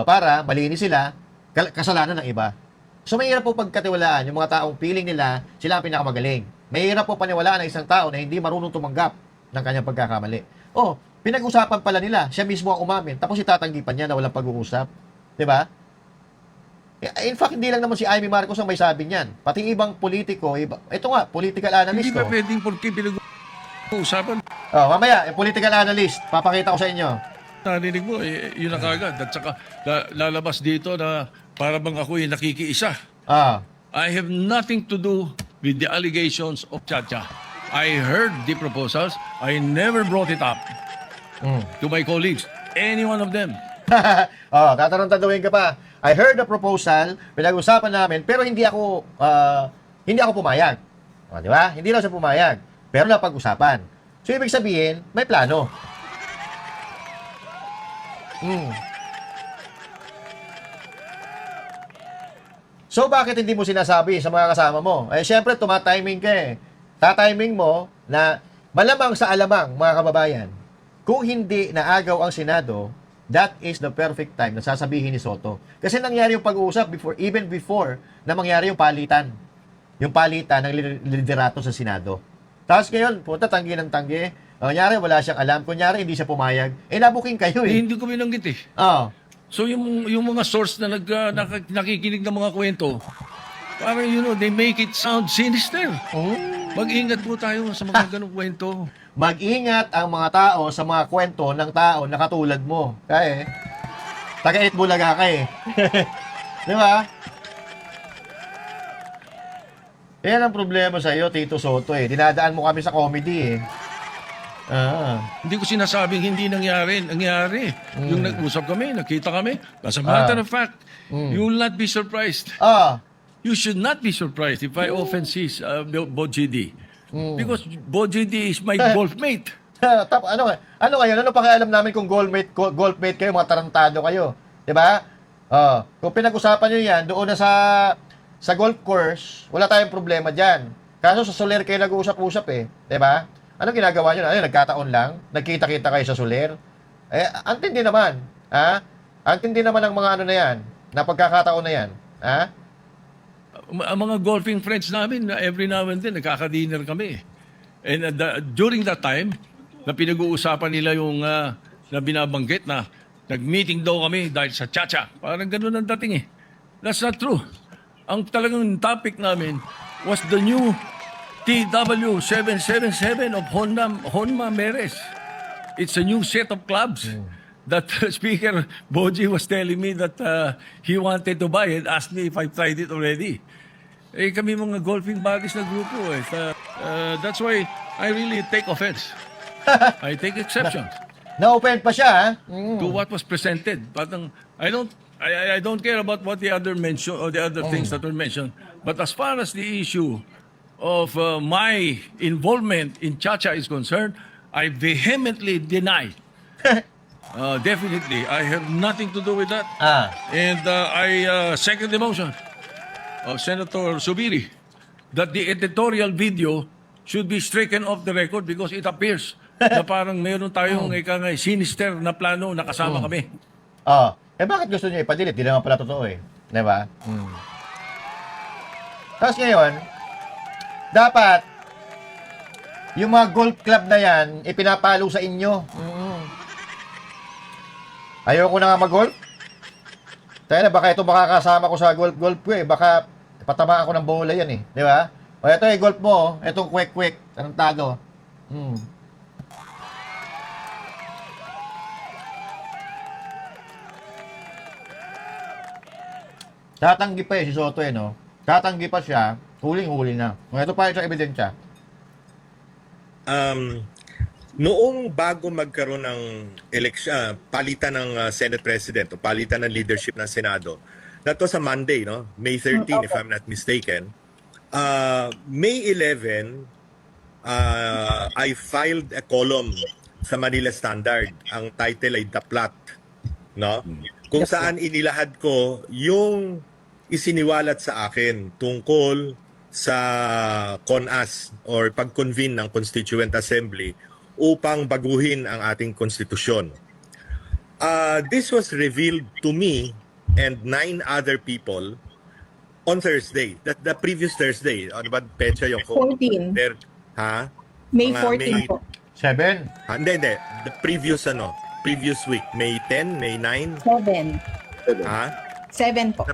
para malinis sila, kasalanan ng iba. So, mahirap po pagkatiwalaan yung mga taong feeling nila, sila ang pinakamagaling. Mahirap po paniwalaan ng isang tao na hindi marunong tumanggap ng kanyang pagkakamali. Pinag-usapan pala nila, siya mismo ang umamin, tapos itatanggipan niya na walang pag-uusap. Diba? In fact, hindi lang naman si Amy Marcos ang may sabi niyan. Pati ibang politiko, ito nga, political analyst. Hindi ba pwedeng porque usapan? Mamaya, political analyst, papakita ko sa inyo. Narinig mo, yun na kagad. At saka lalabas dito na para bang ako'y nakikiisa. I have nothing to do with the allegations of Chacha. I heard the proposals. I never brought it up to my colleagues. Any one of them. Tatarantadawin ka pa. I heard the proposal, pinag-usapan namin, pero hindi ako pumayag. Di ba? Hindi lang siya pumayag. Pero napag-usapan. So, ibig sabihin, may plano. So, bakit hindi mo sinasabi sa mga kasama mo? Syempre, tumatiming ka eh. Tatiming mo na malamang sa alamang, mga kababayan, kung hindi naagaw ang Senado, that is the perfect time na sasabihin ni Soto. Kasi nangyari yung pag-uusap even before na mangyari yung palitan. Yung palitan ng liderato sa Senado. Tapos ngayon, punta tanggi ng tanggi. Kunyari, wala siyang alam. Kunyari, hindi siya pumayag. Nabuking kayo eh. Hindi ko binanggit eh. So, yung mga source na nakikinig ng mga kwento, parang, they make it sound sinister. Mag-ingat po tayo sa mga ganong kwento. Mag-ingat ang mga tao sa mga kwento ng tao na katulad mo. Kaya taga-8 Bulaga ka eh. Di ba? Yan ang problema sa iyo, Tito Soto eh. Dinadaan mo kami sa comedy eh. Hindi ko sinasabing hindi nangyari. Nangyari. Yung nag-usap kami, nakita kami. As a matter of fact, you will not be surprised. You should not be surprised if I often see Boji D. Because Boji D is my golfmate. Ano kayo? Ano pakialam namin kung golfmate kayo, mga tarantado kayo? Diba? Kung pinag-usapan nyo yan, doon na sa golf course, wala tayong problema dyan. Kaso sa Soler kayo nag-uusap-usap eh. Diba? Ano ginagawa nyo? Nagkataon lang? Nagkita-kita kayo sa Soler? Antindi naman. Antindi naman ang mga ano na yan, na pagkakataon na yan. Ang mga golfing friends namin, every now and then, nagkaka-dinner kami. And during that time, na pinag-uusapan nila yung na binabanggit na nag-meeting daw kami dahil sa Chacha. Parang ganun ang dating eh. That's not true. Ang talagang topic namin was the new TW777 of Honma Meres. it's a new set of clubs that Speaker Boji was telling me that he wanted to buy and asked me if I tried it already. Eh, kami mga golfing buddies na grupo eh. That's why I really take offense. I take exception Na-open pa siya, ha? to what was presented. Parang, I don't care about what the other mention or the other things that were mentioned. But as far as the issue of my involvement in Chacha is concerned, I vehemently deny. Definitely, I have nothing to do with that. And I second the motion of Senator Subiri that the editorial video should be stricken off the record because it appears na parang mayroon tayong sinister na plano na kasama kami. Eh bakit gusto niya ipa-delete? Di naman pala totoo eh. Di ba? Tapos ngayon, dapat yung mga golf club na yan, ipinapalo sa inyo. Ayoko na nga mag-golf. Tayo na, baka ito makakasama ko sa golf ko eh. Baka patamaan ko ng bola yan eh. Di ba? O ito eh, golf mo. Itong quick. Anong tago? Tatanggi pa eh si Soto eh, no? Tatanggi pa siya, huling-huli na. Ito pa yung ebidensya. Noong bago magkaroon ng palitan ng Senate President o palitan ng leadership ng Senado, that was a Monday, no? May 13, if I'm not mistaken. May 11, I filed a column sa Manila Standard. Ang title ay The Plot, no? Kung saan inilahad ko yung isiniwalat sa akin tungkol sa CONAS or pag-convene ng Constituent Assembly upang baguhin ang ating konstitusyon. This was revealed to me and 9 other people on Thursday. The previous Thursday. Ano ba pecha yung 14. May Mga 14 po. 7? Hindi. The previous week. May 10, May 9. 7. 7 po.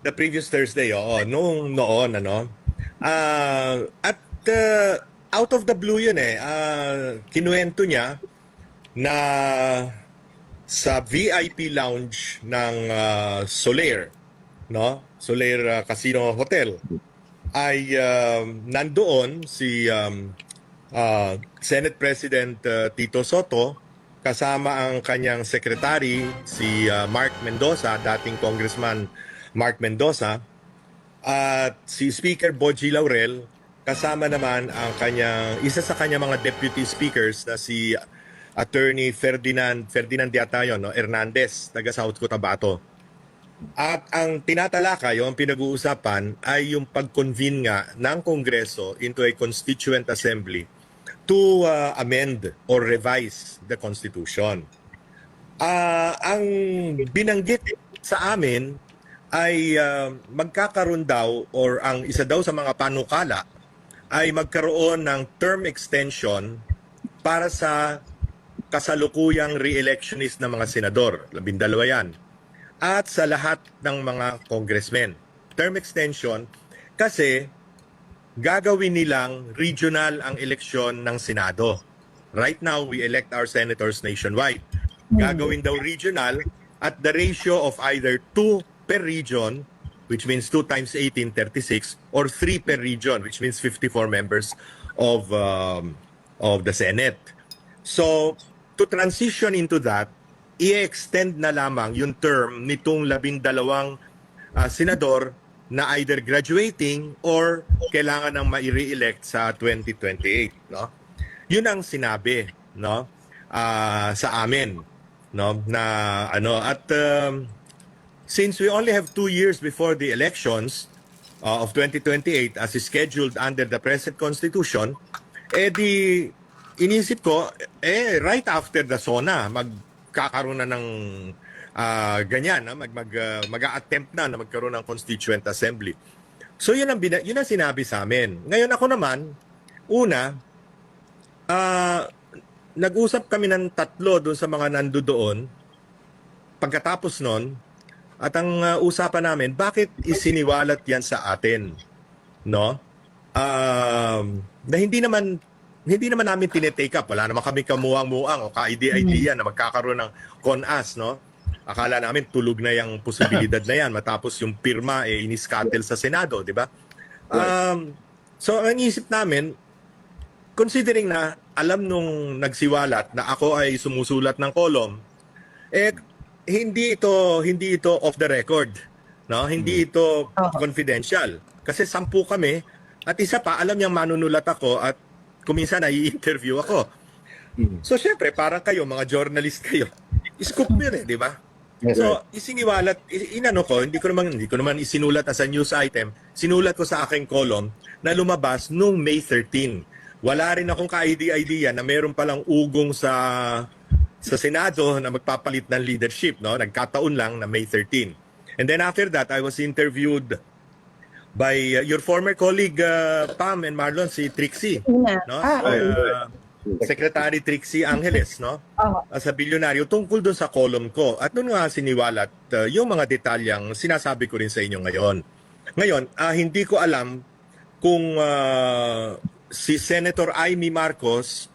The previous Thursday, noon, at out of the blue yun kinuwento niya na sa VIP lounge ng Soler, no? Soler Casino Hotel, ay nandoon si Senate President Tito Soto kasama ang kanyang secretary, si Mark Mendoza, dating Congressman Mark Mendoza, at si Speaker Boji Laurel, kasama naman ang isa sa kanyang mga deputy speakers na si Attorney Ferdinand yata yun, no? Hernandez, taga South Cotabato. At ang tinatalakay, ang pinag-uusapan ay yung pag-convene nga ng Kongreso into a Constituent Assembly to amend or revise the Constitution. Ang binanggit sa amin ay magkakaroon daw or ang isa daw sa mga panukala ay magkaroon ng term extension para sa kasalukuyang re-electionist na mga senador, 12 yan, at sa lahat ng mga congressmen. Term extension kasi gagawin nilang regional ang eleksyon ng Senado. Right now, we elect our senators nationwide. Gagawin daw regional at the ratio of either 2 per region, which means 2 times 18, 36, or 3 per region, which means 54 members of the Senate. So, to transition into that, i-extend na lamang yung term nitong 12 senador na either graduating or kailangan ng mai-re-elect sa 2028, no? Yun ang sinabi, no? Sa amin, no? Na at since we only have 2 years before the elections of 2028 as is scheduled under the present constitution, inisip ko, right after the SONA, magkakaroon na ng ganyan, mag-a-attempt na magkaroon ng Constituent Assembly. So yun ang sinabi sa amin. Ngayon ako naman, una, nag-usap kami ng 3 doon sa mga nandoon. Pagkatapos nun, at ang usapan namin, bakit isiniwalat yan sa atin? No? Na hindi naman hindi naman namin tinetake up. Wala naman kami kamuang-muang o ka-idea na magkakaroon ng CONAS, no? Akala namin tulog na yung posibilidad na yan matapos yung pirma iniskatel sa Senado, di ba? So ang isip namin, considering na alam nung nagsiwalat na ako ay sumusulat ng kolom, hindi ito off the record, no? Hindi ito confidential. Kasi 10 kami at isa pa alam niyang manunulat ako at kuminsan i-interview ako. So syempre parang kayo mga journalist kayo. Scoop yun di ba? So isiniwalat inano ko, hindi ko naman isinulat as a news item. Sinulat ko sa aking column na lumabas nung May 13. Wala rin akong ka-idea na meron palang ugong sa Senado na magpapalit ng leadership, no? Nagkataon lang na May 13. And then after that, I was interviewed by your former colleague Pam and Marlon, si Trixie, no? Secretary Trixie Angeles, no? Sa bilyonaryo tungkol doon sa column ko. At doon nga siniwalat yung mga detalyang sinasabi ko rin sa inyo ngayon. Ngayon, hindi ko alam kung si Senator Amy Marcos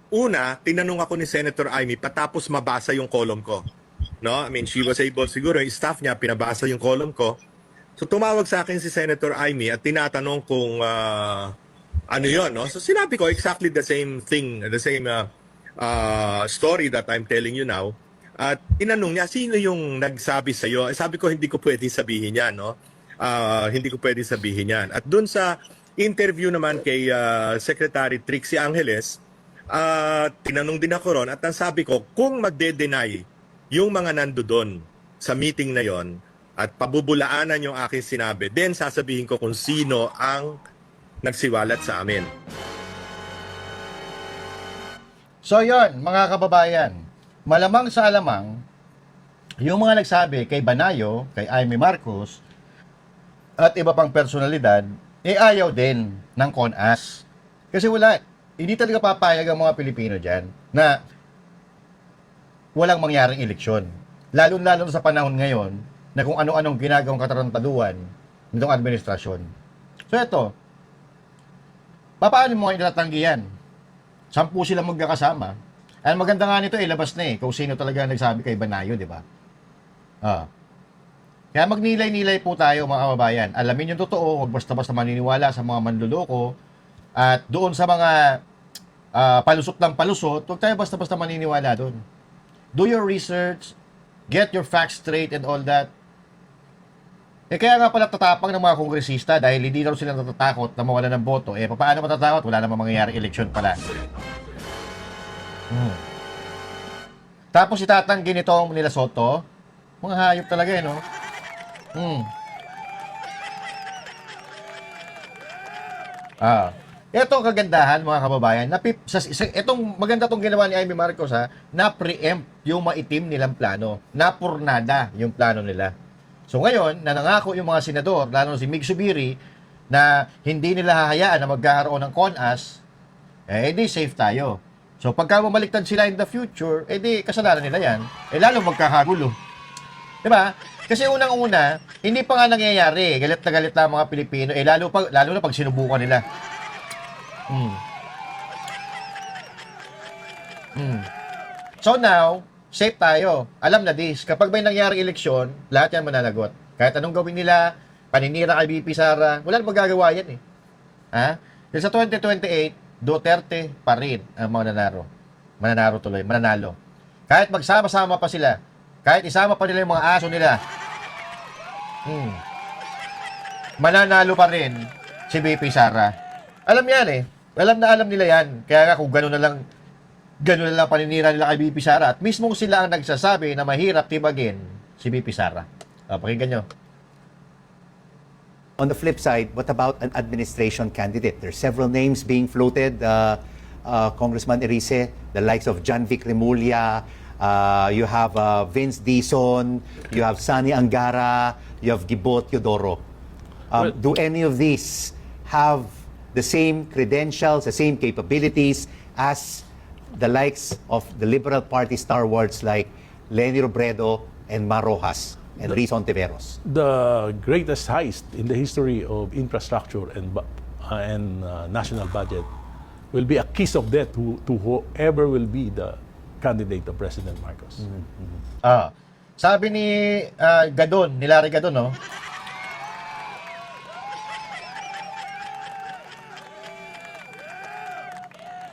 una, tinanong ako ni Senator Amy patapos mabasa yung column ko. No? I mean, she was able, siguro yung staff niya pinabasa yung column ko. So tumawag sa akin si Senator Amy at tinatanong kung ano yun, no? So sinabi ko exactly the same thing, the same story that I'm telling you now. At tinanong niya, sino yung nagsabi sa iyo? Sabi ko, hindi ko pwedeng sabihin yan, no? Hindi ko pwedeng sabihin yan. At dun sa interview naman kay Secretary Trixie Angeles, tinanong din ako ron at ang sabi ko, kung magde-deny yung mga nandoon sa meeting na yon at pabubulaanan yung aking sinabi, then sasabihin ko kung sino ang nagsiwalat sa amin. So yon, mga kababayan, malamang sa alamang, yung mga nagsabi kay Banayo, kay Amy Marcos, at iba pang personalidad, ayaw din ng CONAS. Kasi wala, hindi talaga papayag ang mga Pilipino dyan na walang mangyaring eleksyon. Lalo-lalo sa panahon ngayon na kung ano-anong ginagawang katarantaduan nitong administrasyon. So ito, paano mo itatanggi yan? 10 sila magkakasama. Ang maganda nga nito, ilabas na kung sino talaga nagsabi kay Banayo, di ba? Kaya magnilay-nilay po tayo mga kababayan. Alamin yung totoo, huwag basta-basta maniniwala sa mga manluloko. At doon sa mga palusot ng palusot, huwag tayo basta-basta maniniwala doon. Do your research, get your facts straight and all that. Kaya nga pala tatapang ng mga kongresista dahil hindi daw sila natatakot na mawala ng boto. Paano matatakot? Wala namang mangyayari eleksyon pala. Tapos itatanggi nitong nila Soto. Mga hayop talaga no? Ito kagandahan mga kababayan. Itong maganda tong ginawa ni Amy Marcos na-preempt yung maitim nilang plano. Napurnada yung plano nila. So ngayon, nanangako yung mga senador, lalo si Mig Subiri, na hindi nila hahayaan na magkakaroon ng CONAS, di safe tayo. So pagka bumaliktad sila in the future, di kasalanan nila yan, lalo magkakagulo. Diba? Kasi unang-una, hindi pa nga nangyayari, galit na galit na mga Pilipino, lalo na pag sinubukan nila. So now, safe tayo. Alam na this, kapag may nangyari eleksyon, lahat yan mananagot. Kahit anong gawin nila, paninira kay BP Sara, wala nang magagawa yan Kasi sa 2028, Duterte pa rin ang mananalo. Mananalo. Kahit magsama-sama pa sila, kahit isama pa nila yung mga aso nila, mananalo pa rin si BP Sara. Alam yan Alam nila yan. Kaya nga kung gano'n na lang paninira nila kay BP Sara. At mismo sila ang nagsasabi na mahirap tibagin si BP Sara. Pakinggan nyo. On the flip side, what about an administration candidate? There's several names being floated. Congressman Erice, the likes of John Vic Remulla, you have Vince Dizon, you have Sani Angara, you have Gibo Teodoro. Do any of these have the same credentials, the same capabilities as the likes of the Liberal Party stalwarts like Leni Robredo and Mar Rojas and Rizon Tiveros? The greatest heist in the history of infrastructure and and national budget will be a kiss of death to whoever will be the candidate of President Marcos. Sabi ni Gadon, ni Larry Gadon, no?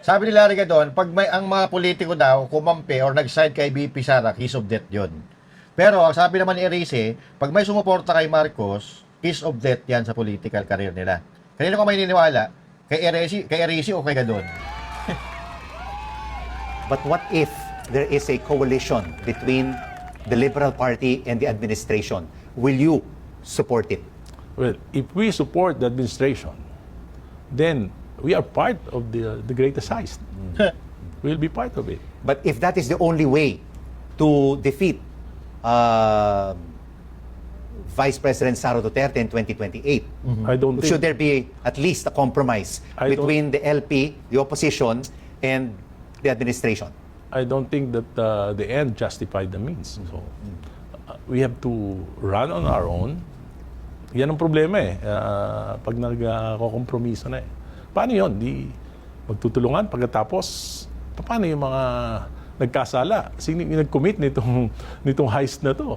Sabi ni Larry Gadon, pag may ang mga politiko daw kumampi or nag-side kay BP Sara, kiss of death yun. Pero ang sabi naman ni Erice, pag may sumuporta kay Marcos, kiss of death yan sa political career nila. Kanino ko may niniwala? Kay Erice o kay Gadon? But what if there is a coalition between the Liberal Party and the administration? Will you support it? Well, if we support the administration, then we are part of the greatest heist. We'll be part of it. But if that is the only way to defeat Vice President Sara Duterte in 2028, I don't think, should there be at least a compromise between the LP, the opposition, and the administration? I don't think that the end justified the means. So we have to run on our own. Yan ang problema eh. Pag nagko-kompromiso na eh. Paano yun? Di magtutulungan pagkatapos, paano yung mga nagkasala? Sino yung nag-commit nitong heist na to?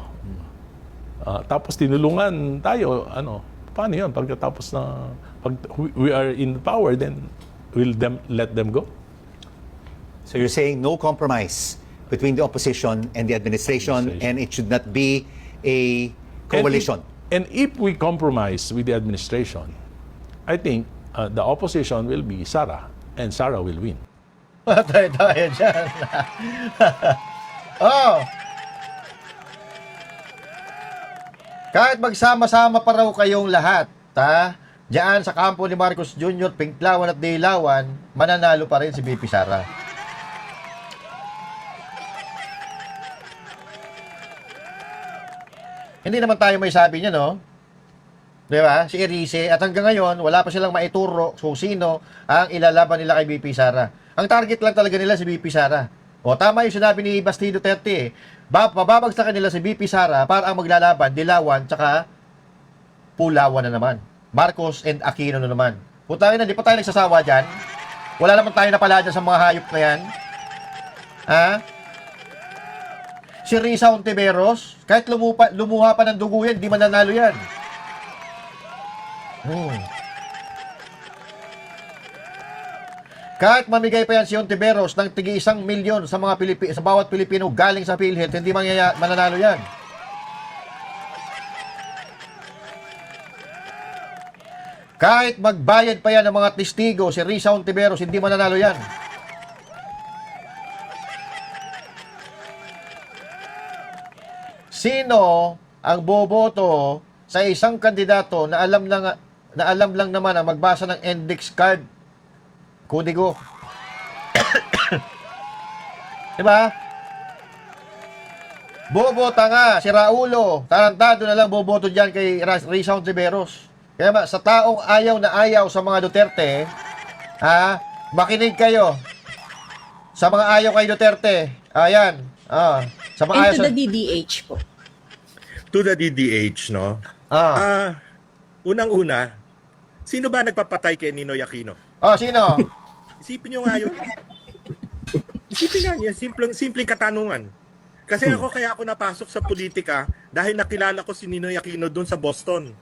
Tapos tinulungan tayo, paano yun? Pagkatapos na, pag we are in power, then will let them go? So you're saying no compromise between the opposition and the administration, and it should not be a coalition. And if we compromise with the administration, I think the opposition will be Sara, and Sara will win. Patay tayo dyan. Oh! Kahit magsama-sama pa raw kayong lahat, diyan sa kampo ni Marcos Jr., Pinklawan at Dilawan, mananalo pa rin si BP Sara. Hindi naman tayo may sabi niya, no? Di ba? Si Erice, at hanggang ngayon, wala pa silang maituro kung sino ang ilalaban nila kay BP Sara. Ang target lang talaga nila si BP Sara. O, tama yung sinabi ni Basti Duterte, mababagsakan nila si BP Sara para ang maglalaban, Dilawan, tsaka Pulawan na naman. Marcos and Aquino na naman. Putangin na, di pa tayo nagsasawa dyan? Wala naman tayo napala dyan sa mga hayop na yan? Si Risa Ontiveros, kahit lumuha pa ng dugo yan, di mananalo yan. Kahit mamigay pa yan si Ontiveros ng tigi 1 milyon sa mga sa bawat Pilipino galing sa PhilHealth, hindi mananalo yan. Kahit magbayad pa yan ng mga testigo si Risa Ontiveros, hindi mananalo yan. Sino ang boboto sa isang kandidato na alam lang naman ang magbasa ng index card kodigo? Diba? Bobota nga si Raulo, tarantado na lang boboto dyan kay Risa Ontiveros. Kaya sa taong ayaw na ayaw sa mga Duterte, makinig kayo sa mga ayaw kay Duterte. Ayan. Sa mga ayaw And to the DDH po. To the DDH, no? Unang-una, sino ba nagpapatay kay Ninoy Aquino? Sino? Isipin nyo nga yun. Isipin nga yun, simpleng katanungan. Kasi kaya ako napasok sa politika dahil nakilala ko si Ninoy Aquino doon sa Boston.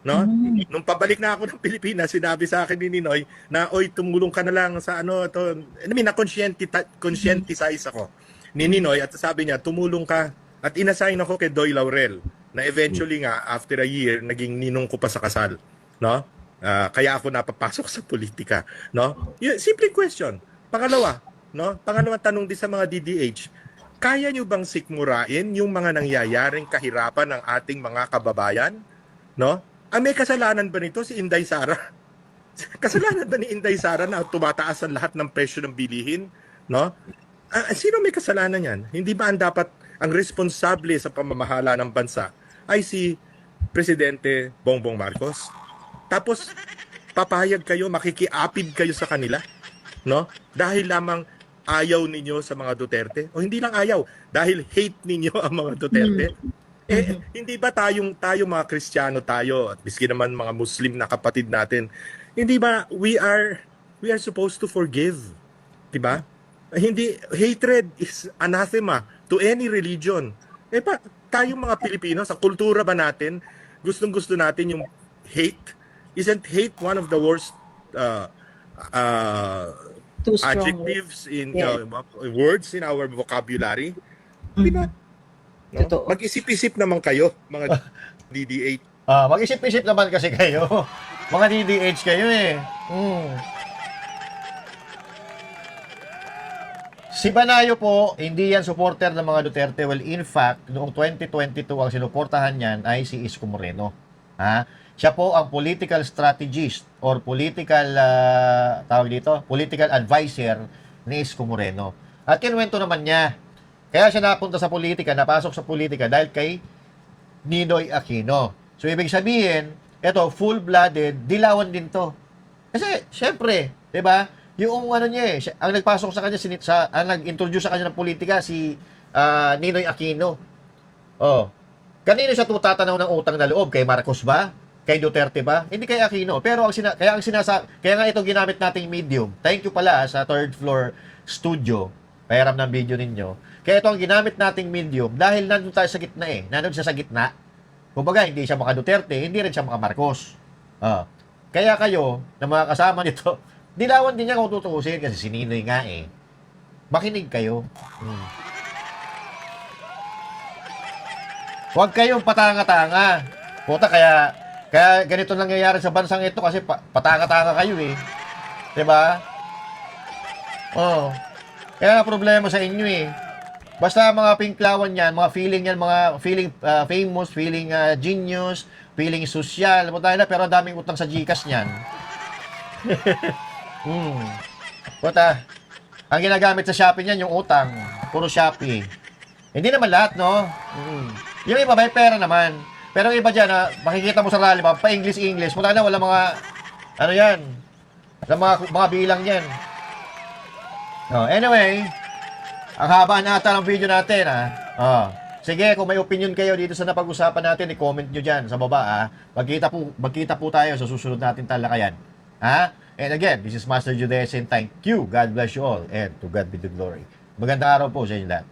No? Nung pabalik na ako ng Pilipinas, sinabi sa akin ni Ninoy na, oy, tumulong ka na lang sa na-conscientize ako ni Ninoy at sabi niya, tumulong ka at inassign ako kay Doy Laurel na eventually nga, after a year, naging ninong ko pa sa kasal. No? Kaya ako napapasok sa politika. No? Simple question. Pangalawa, no? Pangalawang tanong din sa mga DDH, kaya nyo bang sikmurain yung mga nangyayaring kahirapan ng ating mga kababayan? No? Ang may kasalanan ba nito si Inday Sara? Kasalanan ba ni Inday Sara na tumataas ang lahat ng presyo ng bilihin? No? Sino may kasalanan yan? Hindi ba ang responsable sa pamamahala ng bansa ay si Presidente Bongbong Marcos? Tapos, papayag kayo, makikiapid kayo sa kanila? No? Dahil lamang ayaw ninyo sa mga Duterte? O hindi lang ayaw, dahil hate ninyo ang mga Duterte? Hindi ba tayo mga Kristiyano tayo, at miski naman mga Muslim na kapatid natin, Hindi ba we are supposed to forgive, 'di ba? Hindi, hatred is anathema to any religion. Tayong mga Pilipino, sa kultura ba natin, gustong-gusto natin yung hate? Isn't hate one of the worst adjectives in words in our vocabulary? Di ba? No? Mag-isip-isip naman kayo, mga DDH. Mag-isip-isip naman kasi kayo. Mga DDH kayo eh. Si Banayo po, hindi yan supporter ng mga Duterte. Well, in fact, noong 2022, ang sinuportahan niyan ay si Isko Moreno. Ha? Siya po ang political strategist or political, political advisor ni Isko Moreno. At kinuwento naman niya, kaya siya napunta sa politika, napasok sa politika dahil kay Ninoy Aquino. So, ibig sabihin, eto, full-blooded, dilawan din to. Kasi, syempre, di ba? Yung ano niya ang nagpasok sa kanya, ang nag-introduce sa kanya ng politika, si Ninoy Aquino. Oh. Kanino siya tutatanaw ng utang na loob? Kay Marcos ba? Kay Duterte ba? Hindi kay Aquino. Pero kaya nga ito ginamit nating medium. Thank you pala sa third floor studio. Pahiram ng video ninyo. Kaya ito ang ginamit nating medium dahil nandun tayo sa gitna eh. Nandun siya sa gitna. Kumbaga, hindi siya maka Duterte, hindi rin siya maka Marcos. Kaya kayo, na mga kasama nito, dilawan din niya kung tutuusin kasi si Ninoy nga eh. Makinig kayo. Huwag kayong patanga-tanga. Puta, kaya ganito nangyayari sa bansang ito kasi patanga-tanga kayo eh. Diba? Kaya problema sa inyo eh. Basta mga pinklawan yan, mga feeling famous, feeling genius, feeling social, pero daming utang sa GCash niyan. Puta, ang ginagamit sa Shopee niyan, yung utang. Puro Shopee. Hindi naman lahat, no? Yung iba, may pera naman. Pero iba dyan, makikita mo sa rally, pa-English, wala mga, ano yan, mga bilang yan. Anyway, ang haba na ata ng video natin, sige, kung may opinion kayo dito sa napag-usapan natin, i-comment nyo dyan sa baba, Magkita po tayo sa susunod natin talakayan. And again, this is Master Judesin. Thank you. God bless you all. And to God be the glory. Magandang araw po sa inyo lahat.